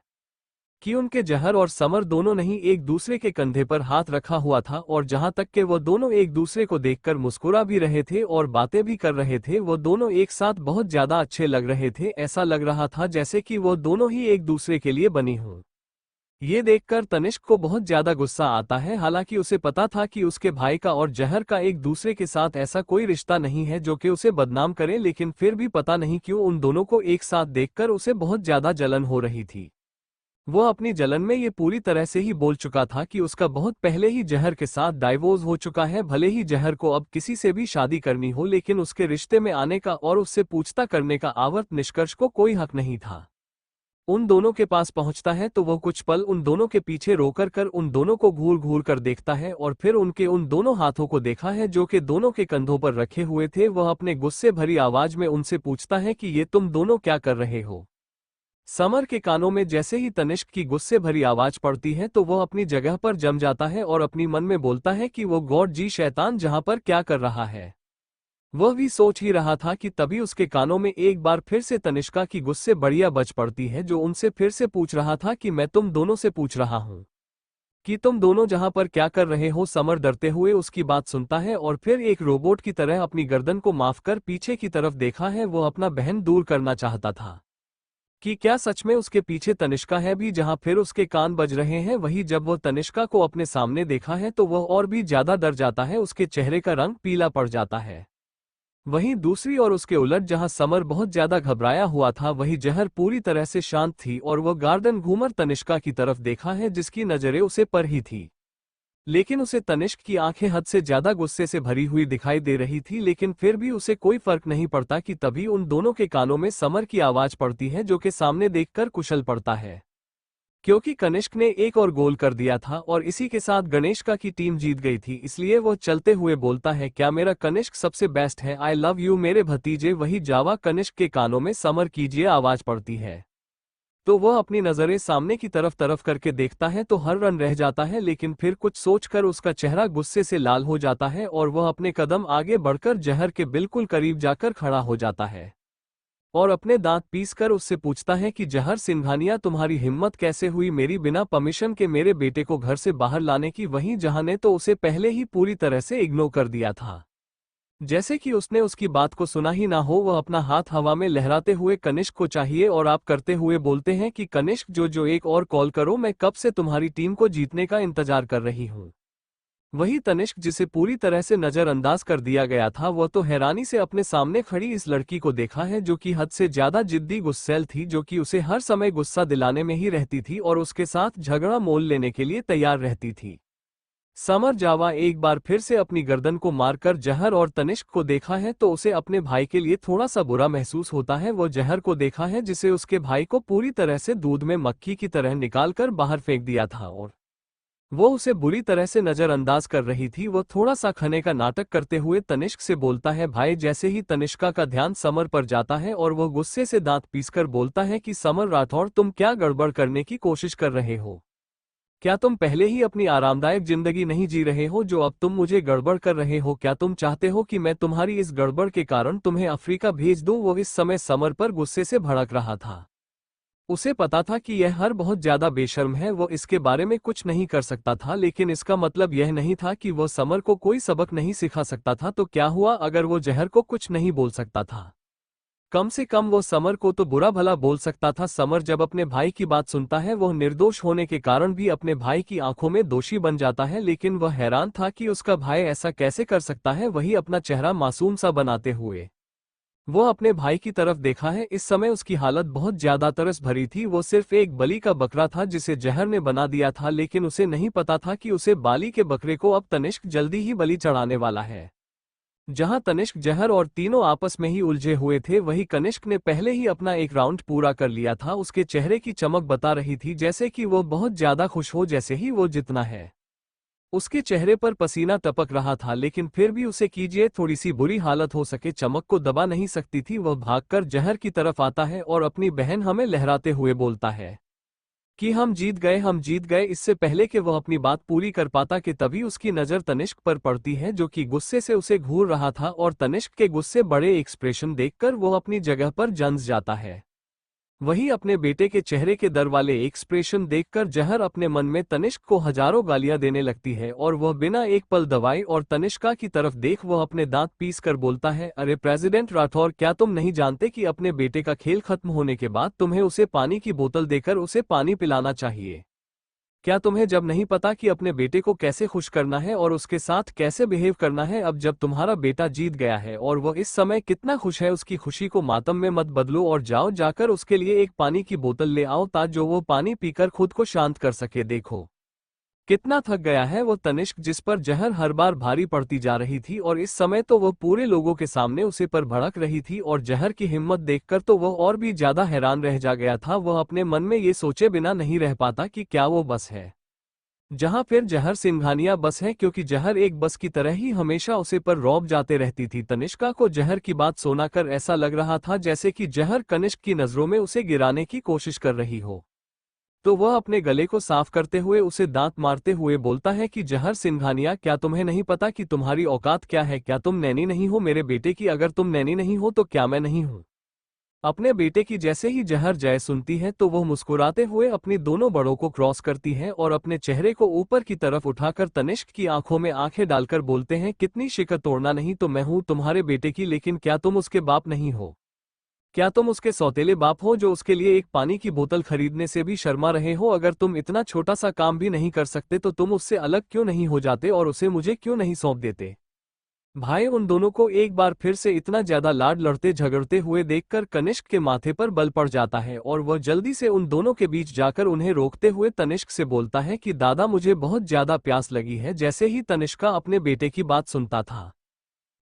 कि उनके जहर और समर दोनों नहीं एक दूसरे के कंधे पर हाथ रखा हुआ था, और जहां तक कि वो दोनों एक दूसरे को देखकर मुस्कुरा भी रहे थे और बातें भी कर रहे थे। वो दोनों एक साथ बहुत ज्यादा अच्छे लग रहे थे। ऐसा लग रहा था जैसे कि वो दोनों ही एक दूसरे के लिए बनी हों। ये देखकर तनिष्क को बहुत ज्यादा गुस्सा आता है। हालांकि उसे पता था कि उसके भाई का और जहर का एक दूसरे के साथ ऐसा कोई रिश्ता नहीं है जो कि उसे बदनाम करे, लेकिन फिर भी पता नहीं क्यों उन दोनों को एक साथ देखकर उसे बहुत ज्यादा जलन हो रही थी। वो अपनी जलन में ये पूरी तरह से ही बोल चुका था कि उसका बहुत पहले ही जहर के साथ डाइवोर्स हो चुका है। भले ही जहर को अब किसी से भी शादी करनी हो, लेकिन उसके रिश्ते में आने का और उससे पूछता करने का आवर्त निष्कर्ष को कोई हक नहीं था। उन दोनों के पास पहुंचता है तो वो कुछ पल उन दोनों के पीछे रोकर कर उन दोनों को घूर घूर कर देखता है और फिर उनके उन दोनों हाथों को देखा है जो कि दोनों के कंधों पर रखे हुए थे। वह अपने गुस्से भरी आवाज में उनसे पूछता है कि ये तुम दोनों क्या कर रहे हो। समर के कानों में जैसे ही तनिष्क की गुस्से भरी आवाज पड़ती है तो वह अपनी जगह पर जम जाता है और अपनी मन में बोलता है कि वो गॉड जी शैतान जहां पर क्या कर रहा है। वह भी सोच ही रहा था कि तभी उसके कानों में एक बार फिर से तनिष्का की गुस्से बढ़िया बज पड़ती है, जो उनसे फिर से पूछ रहा था कि मैं तुम दोनों से पूछ रहा हूं कि तुम दोनों जहां पर क्या कर रहे हो। समर डरते हुए उसकी बात सुनता है और फिर एक रोबोट की तरह अपनी गर्दन को माफ कर पीछे की तरफ देखा है। वो अपना बहन दूर करना चाहता था कि क्या सच में उसके पीछे तनिष्का है भी। जहां फिर उसके कान बज रहे हैं, वही जब वो तनिष्का को अपने सामने देखा है तो वह और भी ज्यादा डर जाता है। उसके चेहरे का रंग पीला पड़ जाता है। वहीं दूसरी ओर उसके उलट जहां समर बहुत ज्यादा घबराया हुआ था, वही जहर पूरी तरह से शांत थी और वह गार्डन घूमर तनिष्का की तरफ देखा है जिसकी नजरें उसे पर ही थी। लेकिन उसे तनिष्क की आंखें हद से ज्यादा गुस्से से भरी हुई दिखाई दे रही थी, लेकिन फिर भी उसे कोई फर्क नहीं पड़ता कि तभी उन दोनों के कानों में समर की आवाज पड़ती है जो कि सामने देखकर कुशल पड़ता है, क्योंकि कनिष्क ने एक और गोल कर दिया था और इसी के साथ गणेशका की टीम जीत गई थी। इसलिए वो चलते हुए बोलता है, क्या मेरा कनिष्क सबसे बेस्ट है, आई लव यू मेरे भतीजे। वही जावा कनिष्क के कानों में समर कीजिए आवाज पड़ती है तो वह अपनी नजरें सामने की तरफ करके देखता है तो हर रन रह जाता है, लेकिन फिर कुछ सोचकर उसका चेहरा गुस्से से लाल हो जाता है और वह अपने कदम आगे बढ़कर जहर के बिल्कुल करीब जाकर खड़ा हो जाता है और अपने दांत पीसकर उससे पूछता है कि जहर सिंघानिया, तुम्हारी हिम्मत कैसे हुई मेरी बिना परमिशन के मेरे बेटे को घर से बाहर लाने की। वहीं जहां ने तो उसे पहले ही पूरी तरह से इग्नोर कर दिया था, जैसे कि उसने उसकी बात को सुना ही ना हो। वह अपना हाथ हवा में लहराते हुए कनिष्क को चाहिए और आप करते हुए बोलते हैं कि कनिष्क जो एक और कॉल करो, मैं कब से तुम्हारी टीम को जीतने का इंतजार कर रही हूं। वही तनिष्क, जिसे पूरी तरह से नजरअंदाज कर दिया गया था, वह तो हैरानी से अपने सामने खड़ी इस लड़की को देखा है जो कि हद से ज्यादा जिद्दी गुस्सैल थी, जो कि उसे हर समय गुस्सा दिलाने में ही रहती थी और उसके साथ झगड़ा मोल लेने के लिए तैयार रहती थी। समर जावा एक बार फिर से अपनी गर्दन को मारकर जहर और तनिष्क को देखा है तो उसे अपने भाई के लिए थोड़ा सा बुरा महसूस होता है। वो जहर को देखा है जिसे उसके भाई को पूरी तरह से दूध में मक्खी की तरह निकालकर बाहर फेंक दिया था और वो उसे बुरी तरह से नजरअंदाज कर रही थी। वो थोड़ा सा खने का नाटक करते हुए तनिष्क से बोलता है, भाई। जैसे ही तनिष्का का ध्यान समर पर जाता है और वह गुस्से से दांत पीसकर बोलता है कि समर राठौर, तुम क्या गड़बड़ करने की कोशिश कर रहे हो। क्या तुम पहले ही अपनी आरामदायक जिंदगी नहीं जी रहे हो जो अब तुम मुझे गड़बड़ कर रहे हो? क्या तुम चाहते हो कि मैं तुम्हारी इस गड़बड़ के कारण तुम्हें अफ्रीका भेज दूं? वो इस समय समर पर गुस्से से भड़क रहा था। उसे पता था कि यह हर बहुत ज्यादा बेशर्म है, वो इसके बारे में कुछ नहीं कर सकता था, लेकिन इसका मतलब यह नहीं था कि वो समर को कोई सबक नहीं सिखा सकता था। तो क्या हुआ अगर वो जहर को कुछ नहीं बोल सकता था? कम से कम वो समर को तो बुरा भला बोल सकता था। समर जब अपने भाई की बात सुनता है, वह निर्दोष होने के कारण भी अपने भाई की आंखों में दोषी बन जाता है, लेकिन वह हैरान था कि उसका भाई ऐसा कैसे कर सकता है। वही अपना चेहरा मासूम सा बनाते हुए वो अपने भाई की तरफ देखा है। इस समय उसकी हालत बहुत ज्यादा तरस भरी थी। वो सिर्फ एक बलि का बकरा था जिसे जहर ने बना दिया था, लेकिन उसे नहीं पता था कि उसे बाली के बकरे को अब तनिष्क जल्दी ही बलि चढ़ाने वाला है। जहां तनिष्क, जहर और तीनों आपस में ही उलझे हुए थे, वही कनिष्क ने पहले ही अपना एक राउंड पूरा कर लिया था। उसके चेहरे की चमक बता रही थी जैसे कि वो बहुत ज्यादा खुश हो जैसे ही वो जितना है। उसके चेहरे पर पसीना टपक रहा था, लेकिन फिर भी उसे कीजिए थोड़ी सी बुरी हालत हो सके, चमक को दबा नहीं सकती थी। वह भागकर जहर की तरफ आता है और अपनी बहन हमें लहराते हुए बोलता है कि हम जीत गए, हम जीत गए। इससे पहले कि वह अपनी बात पूरी कर पाता कि तभी उसकी नज़र तनिष्क पर पड़ती है, जो कि गुस्से से उसे घूर रहा था, और तनिष्क के गुस्से बड़े एक्सप्रेशन देखकर वो अपनी जगह पर जंस जाता है। वही अपने बेटे के चेहरे के डर वाले एक्सप्रेशन देखकर जहर अपने मन में तनिष्क को हजारों गालियां देने लगती है, और वह बिना एक पल दबाए और तनिष्का की तरफ देख वह अपने दांत पीस कर बोलता है, अरे प्रेसिडेंट राठौर, क्या तुम नहीं जानते कि अपने बेटे का खेल खत्म होने के बाद तुम्हें उसे पानी की बोतल देकर उसे पानी पिलाना चाहिए? क्या तुम्हें जब नहीं पता कि अपने बेटे को कैसे खुश करना है और उसके साथ कैसे बिहेव करना है? अब जब तुम्हारा बेटा जीत गया है और वह इस समय कितना खुश है, उसकी खुशी को मातम में मत बदलो और जाओ जाकर उसके लिए एक पानी की बोतल ले आओ ताकि वो पानी पीकर खुद को शांत कर सके। देखो कितना थक गया है वो तनिष्क, जिस पर जहर हर बार भारी पड़ती जा रही थी, और इस समय तो वह पूरे लोगों के सामने उसे पर भड़क रही थी, और जहर की हिम्मत देखकर तो वह और भी ज्यादा हैरान रह जा गया था। वह अपने मन में ये सोचे बिना नहीं रह पाता कि क्या वो बस है जहां फिर जहर सिंघानिया बस है, क्योंकि जहर एक बस की तरह ही हमेशा उसे पर रौब जाते रहती थी। तनिष्का को जहर की बात सुनाकर ऐसा लग रहा था जैसे कि जहर कनिष्क की नजरों में उसे गिराने की कोशिश कर रही हो। तो वह अपने गले को साफ करते हुए उसे दांत मारते हुए बोलता है कि जहर सिंघानिया, क्या तुम्हें नहीं पता कि तुम्हारी औकात क्या है? क्या तुम नैनी नहीं हो मेरे बेटे की? अगर तुम नैनी नहीं हो तो क्या मैं नहीं हूं? अपने बेटे की जैसे ही जहर जय सुनती है तो वह मुस्कुराते हुए अपनी दोनों बड़ों को क्रॉस करती है और अपने चेहरे को ऊपर की तरफ उठाकर तनिष्क की आंखों में आंखें डालकर बोलते हैं, कितनी शिकत तोड़ना नहीं तो मैं हूं तुम्हारे बेटे की, लेकिन क्या तुम उसके बाप नहीं हो? क्या तुम उसके सौतेले बाप हो जो उसके लिए एक पानी की बोतल खरीदने से भी शर्मा रहे हो? अगर तुम इतना छोटा सा काम भी नहीं कर सकते तो तुम उससे अलग क्यों नहीं हो जाते और उसे मुझे क्यों नहीं सौंप देते? भाई उन दोनों को एक बार फिर से इतना ज्यादा लाड लड़ते झगड़ते हुए देखकर कनिष्क के माथे पर बल पड़ जाता है, और वह जल्दी से उन दोनों के बीच जाकर उन्हें रोकते हुए तनिष्क से बोलता है कि दादा मुझे बहुत ज्यादा प्यास लगी है। जैसे ही तनिष्का अपने बेटे की बात सुनता था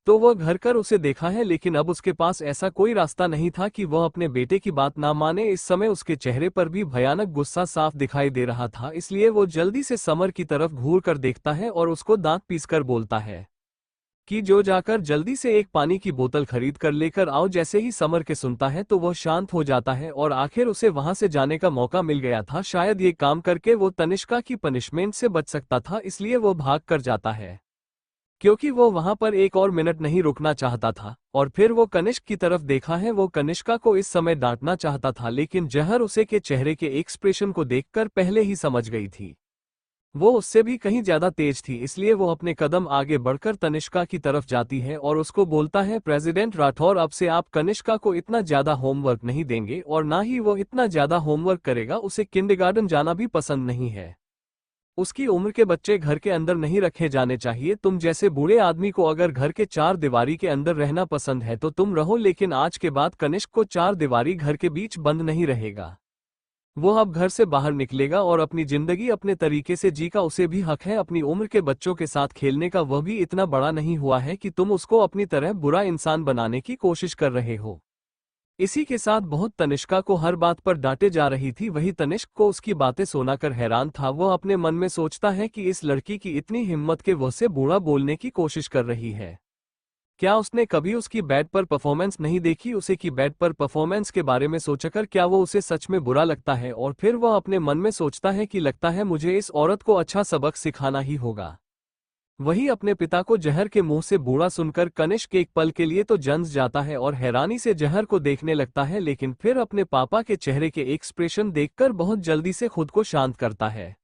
तो वह घर कर उसे देखा है, लेकिन अब उसके पास ऐसा कोई रास्ता नहीं था कि वह अपने बेटे की बात ना माने। इस समय उसके चेहरे पर भी भयानक गुस्सा साफ दिखाई दे रहा था, इसलिए वो जल्दी से समर की तरफ घूर कर देखता है और उसको दांत पीसकर बोलता है कि जो जाकर जल्दी से एक पानी की बोतल खरीद कर लेकर आओ। जैसे ही समर के सुनता है तो वह शांत हो जाता है, और आखिर उसे वहां से जाने का मौका मिल गया था। शायद ये काम करके वो तनिष्का की पनिशमेंट से बच सकता था, इसलिए वो भाग कर जाता है क्योंकि वो वहां पर एक और मिनट नहीं रुकना चाहता था। और फिर वो कनिष्क की तरफ देखा है, वो कनिष्का को इस समय डांटना चाहता था, लेकिन जहर उसे के चेहरे के एक्सप्रेशन को देखकर पहले ही समझ गई थी। वो उससे भी कहीं ज्यादा तेज थी, इसलिए वो अपने कदम आगे बढ़कर तनिष्का की तरफ जाती है और उसको बोलता है, प्रेसिडेंट राठौर, अब से आप कनिष्का को इतना ज्यादा होमवर्क नहीं देंगे और ना ही वो इतना ज्यादा होमवर्क करेगा। उसे किंडरगार्टन जाना भी पसंद नहीं है। उसकी उम्र के बच्चे घर के अंदर नहीं रखे जाने चाहिए। तुम जैसे बूढ़े आदमी को अगर घर के चार दीवारी के अंदर रहना पसंद है तो तुम रहो, लेकिन आज के बाद कनिष्क को चार दीवारी घर के बीच बंद नहीं रहेगा। वो अब घर से बाहर निकलेगा और अपनी जिंदगी अपने तरीके से जी का उसे भी हक है अपनी उम्र के बच्चों के साथ खेलने का। वह भी इतना बड़ा नहीं हुआ है कि तुम उसको अपनी तरह बुरा इंसान बनाने की कोशिश कर रहे हो। इसी के साथ बहुत तनिष्का को हर बात पर डांटे जा रही थी। वही तनिष्क को उसकी बातें सुनाकर हैरान था। वह अपने मन में सोचता है कि इस लड़की की इतनी हिम्मत के वह से बुरा बोलने की कोशिश कर रही है। क्या उसने कभी उसकी बैट पर परफॉर्मेंस नहीं देखी? उसे की बैट पर परफॉर्मेंस के बारे में सोचकर क्या वो उसे सच में बुरा लगता है? और फिर वह अपने मन में सोचता है कि लगता है मुझे इस औरत को अच्छा सबक सिखाना ही होगा। वही अपने पिता को जहर के मुंह से बूढ़ा सुनकर कनिष्क एक पल के लिए तो जंस जाता है और हैरानी से जहर को देखने लगता है, लेकिन फिर अपने पापा के चेहरे के एक्सप्रेशन देखकर बहुत जल्दी से खुद को शांत करता है।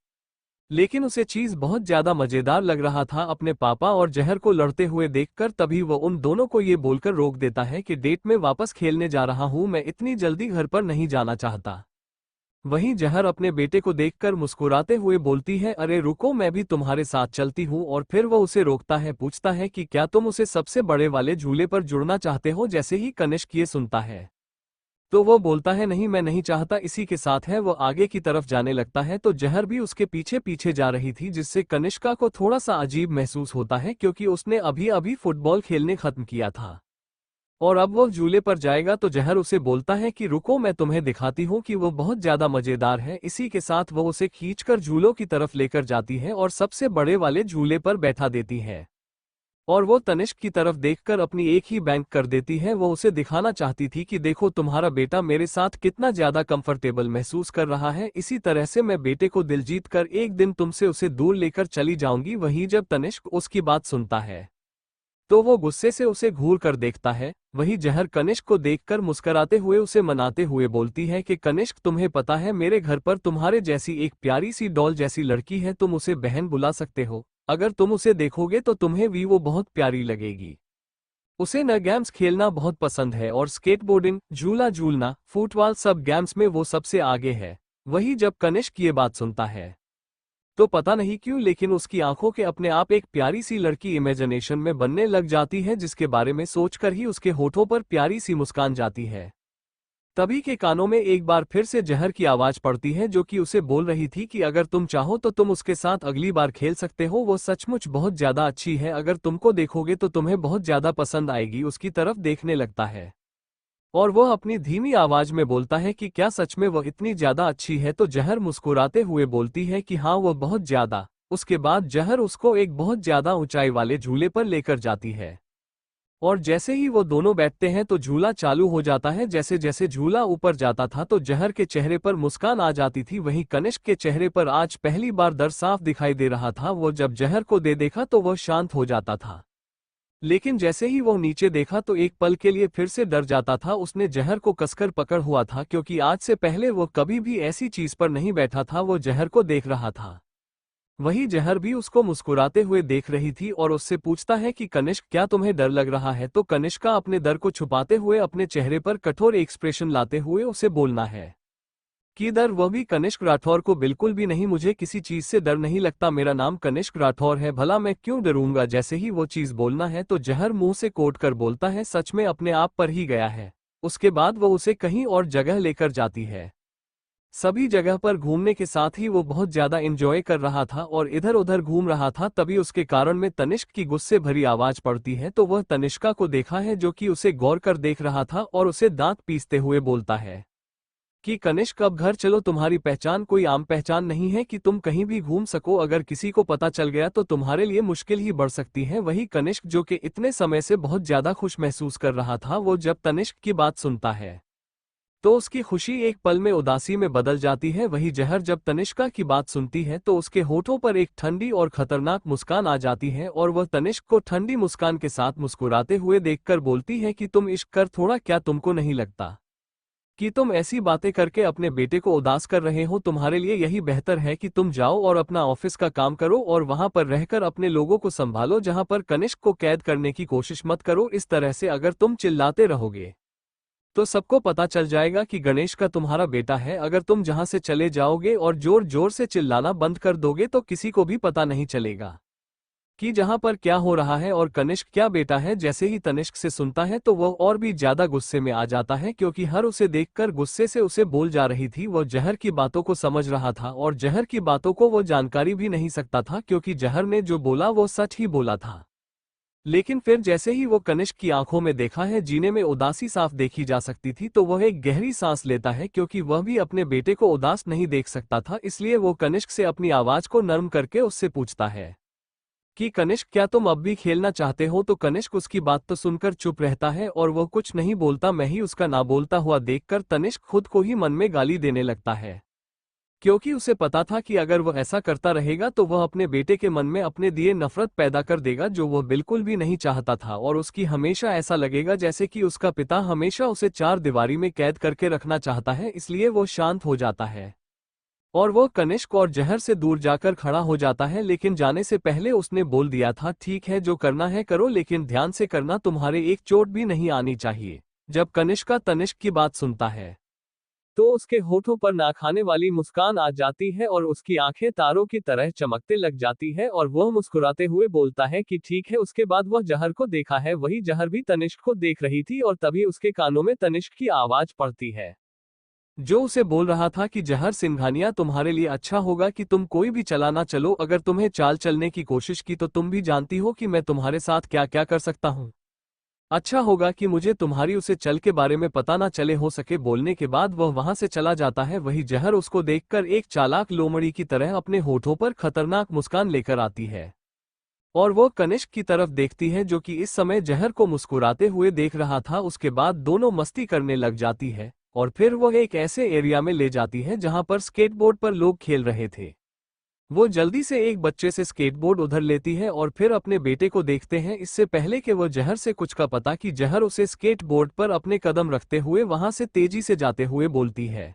लेकिन उसे चीज बहुत ज्यादा मजेदार लग रहा था अपने पापा और जहर को लड़ते हुए देखकर, तभी वो उन दोनों को ये बोलकर रोक देता है कि डेट में वापस खेलने जा रहा हूं, मैं इतनी जल्दी घर पर नहीं जाना चाहता। वहीं जहर अपने बेटे को देखकर मुस्कुराते हुए बोलती है, अरे रुको, मैं भी तुम्हारे साथ चलती हूँ। और फिर वो उसे रोकता है, पूछता है कि क्या तुम उसे सबसे बड़े वाले झूले पर जुड़ना चाहते हो? जैसे ही कनिष्क ये सुनता है तो वो बोलता है, नहीं मैं नहीं चाहता। इसी के साथ है वो आगे की तरफ जाने लगता है तो जहर भी उसके पीछे पीछे जा रही थी, जिससे कनिष्का को थोड़ा सा अजीब महसूस होता है क्योंकि उसने अभी अभी फुटबॉल खेलने खत्म किया था और अब वो झूले पर जाएगा। तो जहर उसे बोलता है कि रुको, मैं तुम्हें दिखाती हूँ कि वो बहुत ज्यादा मजेदार है। इसी के साथ वो उसे खींचकर झूलों की तरफ लेकर जाती है और सबसे बड़े वाले झूले पर बैठा देती है और वो तनिष्क की तरफ देखकर अपनी एक ही बैंक कर देती है। वो उसे दिखाना चाहती थी कि देखो तुम्हारा बेटा मेरे साथ कितना ज्यादा कंफर्टेबल महसूस कर रहा है, इसी तरह से मैं बेटे को दिल जीत कर एक दिन तुमसे उसे दूर लेकर चली जाऊंगी। वहीं जब तनिष्क उसकी बात सुनता है तो वो गुस्से से उसे घूर कर देखता है। वही जहर कनिष्क को देखकर मुस्कुराते हुए उसे मनाते हुए बोलती है कि कनिष्क, तुम्हें पता है मेरे घर पर तुम्हारे जैसी एक प्यारी सी डॉल जैसी लड़की है, तुम उसे बहन बुला सकते हो। अगर तुम उसे देखोगे तो तुम्हें भी वो बहुत प्यारी लगेगी। उसे न गेम्स खेलना बहुत पसंद है और स्केटबोर्डिंग, झूला झूलना, फुटबॉल सब गेम्स में वो सबसे आगे है। वही जब कनिष्क ये बात सुनता है तो पता नहीं क्यों लेकिन उसकी आंखों के अपने आप एक प्यारी सी लड़की इमेजिनेशन में बनने लग जाती है, जिसके बारे में सोचकर ही उसके होठों पर प्यारी सी मुस्कान जाती है। तभी के कानों में एक बार फिर से जहर की आवाज पड़ती है जो कि उसे बोल रही थी कि अगर तुम चाहो तो तुम उसके साथ अगली बार खेल सकते हो, वो सचमुच बहुत ज्यादा अच्छी है, अगर तुमको देखोगे तो तुम्हें बहुत ज्यादा पसंद आएगी। उसकी तरफ देखने लगता है और वह अपनी धीमी आवाज में बोलता है कि क्या सच में वह इतनी ज्यादा अच्छी है? तो जहर मुस्कुराते हुए बोलती है कि हाँ वो बहुत ज्यादा। उसके बाद जहर उसको एक बहुत ज्यादा ऊंचाई वाले झूले पर लेकर जाती है और जैसे ही वो दोनों बैठते हैं तो झूला चालू हो जाता है। जैसे जैसे झूला ऊपर जाता था तो जहर के चेहरे पर मुस्कान आ जाती थी, वहीं कनिष्क के चेहरे पर आज पहली बार डर साफ दिखाई दे रहा था। वो जब जहर को देखा तो वह शांत हो जाता था, लेकिन जैसे ही वो नीचे देखा तो एक पल के लिए फिर से डर जाता था। उसने जहर को कसकर पकड़ हुआ था क्योंकि आज से पहले वो कभी भी ऐसी चीज पर नहीं बैठा था। वो जहर को देख रहा था, वही जहर भी उसको मुस्कुराते हुए देख रही थी और उससे पूछता है कि कनिष्क, क्या तुम्हें डर लग रहा है? तो कनिष्का अपने डर को छुपाते हुए अपने चेहरे पर कठोर एक्सप्रेशन लाते हुए उसे बोलना है कि डर? वह भी कनिष्क राठौर को बिल्कुल भी नहीं, मुझे किसी चीज से डर नहीं लगता, मेरा नाम कनिष्क राठौर है, भला मैं क्यों डरूंगा? जैसे ही वो चीज बोलना है तो जहर मुंह से कोट कर बोलता है, सच में अपने आप पर ही गया है। उसके बाद वो उसे कहीं और जगह लेकर जाती है। सभी जगह पर घूमने के साथ ही वो बहुत ज्यादा एंजॉय कर रहा था और इधर उधर घूम रहा था। तभी उसके कारण में तनिष्क की गुस्से भरी आवाज पड़ती है तो वह तनिष्का को देखा है जो कि उसे गौर कर देख रहा था और उसे दांत पीसते हुए बोलता है कि कनिष्क, अब घर चलो, तुम्हारी पहचान कोई आम पहचान नहीं है कि तुम कहीं भी घूम सको, अगर किसी को पता चल गया तो तुम्हारे लिए मुश्किल ही बढ़ सकती है। वही कनिष्क जो कि इतने समय से बहुत ज्यादा खुश महसूस कर रहा था, वो जब तनिष्क की बात सुनता है तो उसकी खुशी एक पल में उदासी में बदल जाती है। वही जहर जब तनिष्का की बात सुनती है तो उसके होठों पर एक ठंडी और खतरनाक मुस्कान आ जाती है और वह तनिष्क को ठंडी मुस्कान के साथ मुस्कुराते हुए देखकर बोलती है कि तुम इश्क कर थोड़ा, क्या तुमको नहीं लगता कि तुम ऐसी बातें करके अपने बेटे को उदास कर रहे हो? तुम्हारे लिए यही बेहतर है कि तुम जाओ और अपना ऑफिस का काम करो और वहां पर रहकर अपने लोगों को संभालो, जहां पर कनिष्क को कैद करने की कोशिश मत करो। इस तरह से अगर तुम चिल्लाते रहोगे तो सबको पता चल जाएगा कि गणेश का तुम्हारा बेटा है। अगर तुम जहां से चले जाओगे और जोर जोर से चिल्लाना बंद कर दोगे तो किसी को भी पता नहीं चलेगा कि जहां पर क्या हो रहा है और कनिष्क क्या बेटा है। जैसे ही तनिष्क से सुनता है तो वह और भी ज्यादा गुस्से में आ जाता है क्योंकि हर उसे देखकर गुस्से से उसे बोल जा रही थी। वह जहर की बातों को समझ रहा था और जहर की बातों को वो जानकारी भी नहीं सकता था क्योंकि जहर ने जो बोला वो सच ही बोला था। लेकिन फिर जैसे ही वो कनिष्क की आंखों में देखा है, जीने में उदासी साफ देखी जा सकती थी, तो वह एक गहरी सांस लेता है क्योंकि वह भी अपने बेटे को उदास नहीं देख सकता था। इसलिए वो कनिष्क से अपनी आवाज को नर्म करके उससे पूछता है कि कनिष्क क्या तुम अब भी खेलना चाहते हो, तो कनिष्क उसकी बात तो सुनकर चुप रहता है और वह कुछ नहीं बोलता। मैं ही उसका ना बोलता हुआ देखकर तनिष्क खुद को ही मन में गाली देने लगता है, क्योंकि उसे पता था कि अगर वह ऐसा करता रहेगा तो वह अपने बेटे के मन में अपने दिए नफरत पैदा कर देगा, जो वह बिल्कुल भी नहीं चाहता था, और उसकी हमेशा ऐसा लगेगा जैसे कि उसका पिता हमेशा उसे चार दीवारी में कैद करके रखना चाहता है। इसलिए वो शांत हो जाता है और वो कनिष्क और जहर से दूर जाकर खड़ा हो जाता है। लेकिन जाने से पहले उसने बोल दिया था, ठीक है जो करना है करो, लेकिन ध्यान से करना, तुम्हारे एक चोट भी नहीं आनी चाहिए। जब कनिष्का तनिष्क की बात सुनता है तो उसके होठों पर ना खाने वाली मुस्कान आ जाती है और उसकी आंखें तारों की तरह चमकते लग जाती है और वह मुस्कुराते हुए बोलता है कि ठीक है। उसके बाद वह जहर को देखा है, वही जहर भी तनिष्क को देख रही थी और तभी उसके कानों में तनिष्क की आवाज पड़ती है, जो उसे बोल रहा था कि जहर सिंघानिया, तुम्हारे लिए अच्छा होगा कि तुम कोई भी चला ना चलो। अगर तुम्हें चाल चलने की कोशिश की तो तुम भी जानती हो कि मैं तुम्हारे साथ क्या क्या कर सकता हूँ। अच्छा होगा कि मुझे तुम्हारी उसे चल के बारे में पता ना चले। हो सके बोलने के बाद वह वहां से चला जाता है। वही जहर उसको देखकर एक चालाक लोमड़ी की तरह अपने होठों पर खतरनाक मुस्कान लेकर आती है और वो कनिष्क की तरफ देखती है, जो कि इस समय जहर को मुस्कुराते हुए देख रहा था। उसके बाद दोनों मस्ती करने लग जाती है और फिर वह एक ऐसे एरिया में ले जाती है जहां पर स्केटबोर्ड पर लोग खेल रहे थे। वो जल्दी से एक बच्चे से स्केटबोर्ड उधर लेती है और फिर अपने बेटे को देखते हैं। इससे पहले कि वह जहर से कुछ का पता कि जहर उसे स्केटबोर्ड पर अपने कदम रखते हुए वहां से तेजी से जाते हुए बोलती है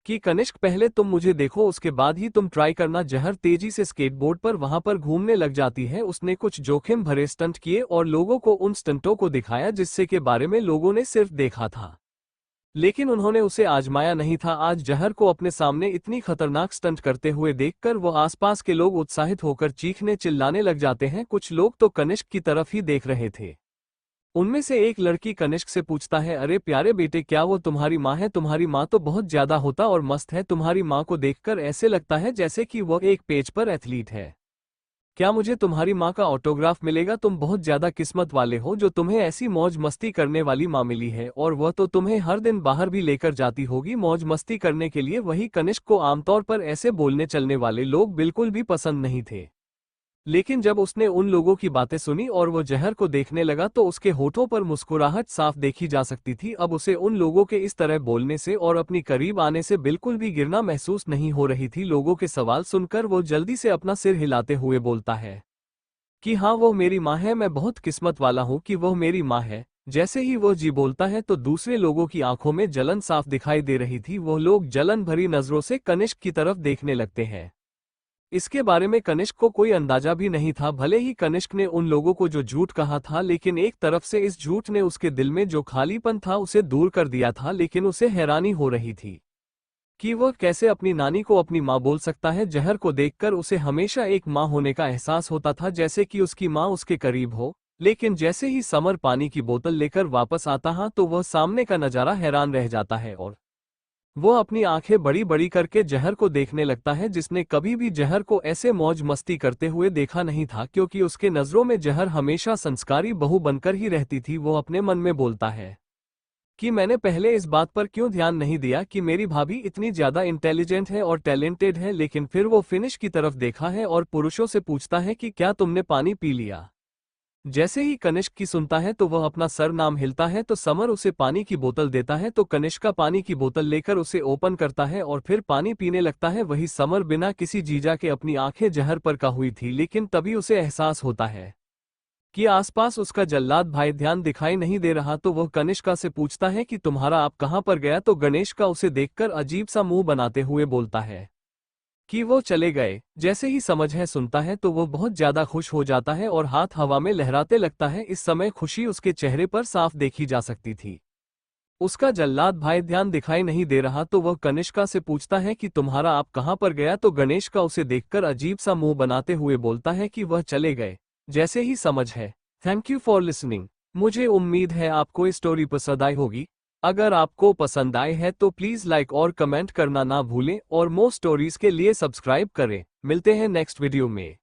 कि कनिष्क पहले तुम मुझे देखो, उसके बाद ही तुम ट्राई करना। जहर तेजी से स्केटबोर्ड पर वहां पर घूमने लग जाती है। उसने कुछ जोखिम भरे स्टंट किए और लोगों को उन स्टंटों को दिखाया जिससे के बारे में लोगों ने सिर्फ देखा था, लेकिन उन्होंने उसे आजमाया नहीं था। आज जहर को अपने सामने इतनी खतरनाक स्टंट करते हुए देखकर वो आसपास के लोग उत्साहित होकर चीखने चिल्लाने लग जाते हैं। कुछ लोग तो कनिष्क की तरफ ही देख रहे थे। उनमें से एक लड़की कनिष्क से पूछता है, अरे प्यारे बेटे, क्या वो तुम्हारी माँ है? तुम्हारी माँ तो बहुत ज्यादा होता और मस्त है। तुम्हारी माँ को देखकर ऐसे लगता है जैसे कि वो एक पेज पर एथलीट है। क्या मुझे तुम्हारी माँ का ऑटोग्राफ मिलेगा? तुम बहुत ज्यादा किस्मत वाले हो जो तुम्हें ऐसी मौज मस्ती करने वाली माँ मिली है, और वह तो तुम्हें हर दिन बाहर भी लेकर जाती होगी मौज मस्ती करने के लिए। वही कनिष्क को आमतौर पर ऐसे बोलने चलने वाले लोग बिल्कुल भी पसंद नहीं थे, लेकिन जब उसने उन लोगों की बातें सुनी और वो जहर को देखने लगा तो उसके होठों पर मुस्कुराहट साफ देखी जा सकती थी। अब उसे उन लोगों के इस तरह बोलने से और अपनी करीब आने से बिल्कुल भी गिरना महसूस नहीं हो रही थी। लोगों के सवाल सुनकर वो जल्दी से अपना सिर हिलाते हुए बोलता है कि हाँ, वो मेरी माँ है, मैं बहुत किस्मत वाला हूँ कि वह मेरी माँ है। जैसे ही वो जी बोलता है तो दूसरे लोगों की आंखों में जलन साफ दिखाई दे रही थी। वो लोग जलन भरी नजरों से कनिष्क की तरफ देखने लगते हैं। इसके बारे में कनिष्क को कोई अंदाजा भी नहीं था। भले ही कनिष्क ने उन लोगों को जो झूठ कहा था, लेकिन एक तरफ से इस झूठ ने उसके दिल में जो खालीपन था उसे दूर कर दिया था। लेकिन उसे हैरानी हो रही थी कि वह कैसे अपनी नानी को अपनी माँ बोल सकता है। जहर को देखकर उसे हमेशा एक माँ होने का एहसास होता था, जैसे कि उसकी माँ उसके करीब हो। लेकिन जैसे ही समर पानी की बोतल लेकर वापस आता है तो वह सामने का नजारा हैरान रह जाता है और वो अपनी आंखें बड़ी बड़ी करके जहर को देखने लगता है, जिसने कभी भी जहर को ऐसे मौज मस्ती करते हुए देखा नहीं था, क्योंकि उसके नजरों में जहर हमेशा संस्कारी बहू बनकर ही रहती थी। वो अपने मन में बोलता है कि मैंने पहले इस बात पर क्यों ध्यान नहीं दिया कि मेरी भाभी इतनी ज्यादा इंटेलिजेंट है और टैलेंटेड है। लेकिन फिर वो फिनिश की तरफ देखा है और पुरुषों से पूछता है कि क्या तुमने पानी पी लिया? जैसे ही कनिष्क की सुनता है तो वह अपना सर नाम हिलता है तो समर उसे पानी की बोतल देता है। तो कनिष्का पानी की बोतल लेकर उसे ओपन करता है और फिर पानी पीने लगता है। वही समर बिना किसी जीजा के अपनी आंखें जहर पर का हुई थी, लेकिन तभी उसे एहसास होता है कि आसपास उसका जल्लाद भाई ध्यान दिखाई नहीं दे रहा। तो वह कनिष्का से पूछता है कि तुम्हारा आप कहाँ पर गया? तो गणेश का उसे देखकर अजीब सा मुंह बनाते हुए बोलता है कि वो चले गए। जैसे ही समझ है सुनता है तो वो बहुत ज्यादा खुश हो जाता है और हाथ हवा में लहराते लगता है। इस समय खुशी उसके चेहरे पर साफ देखी जा सकती थी। उसका जल्लाद भाई ध्यान दिखाई नहीं दे रहा तो वह कनिष्का से पूछता है कि तुम्हारा आप कहाँ पर गया? तो गणेश का उसे देखकर अजीब सा मुंह बनाते हुए बोलता है कि वह चले गए। जैसे ही समझ है। Thank you for listening. मुझे उम्मीद है आपको इस स्टोरी पसंद आई होगी। अगर आपको पसंद आए है तो प्लीज लाइक और कमेंट करना ना भूलें और मोर स्टोरीज के लिए सब्सक्राइब करें। मिलते हैं नेक्स्ट वीडियो में।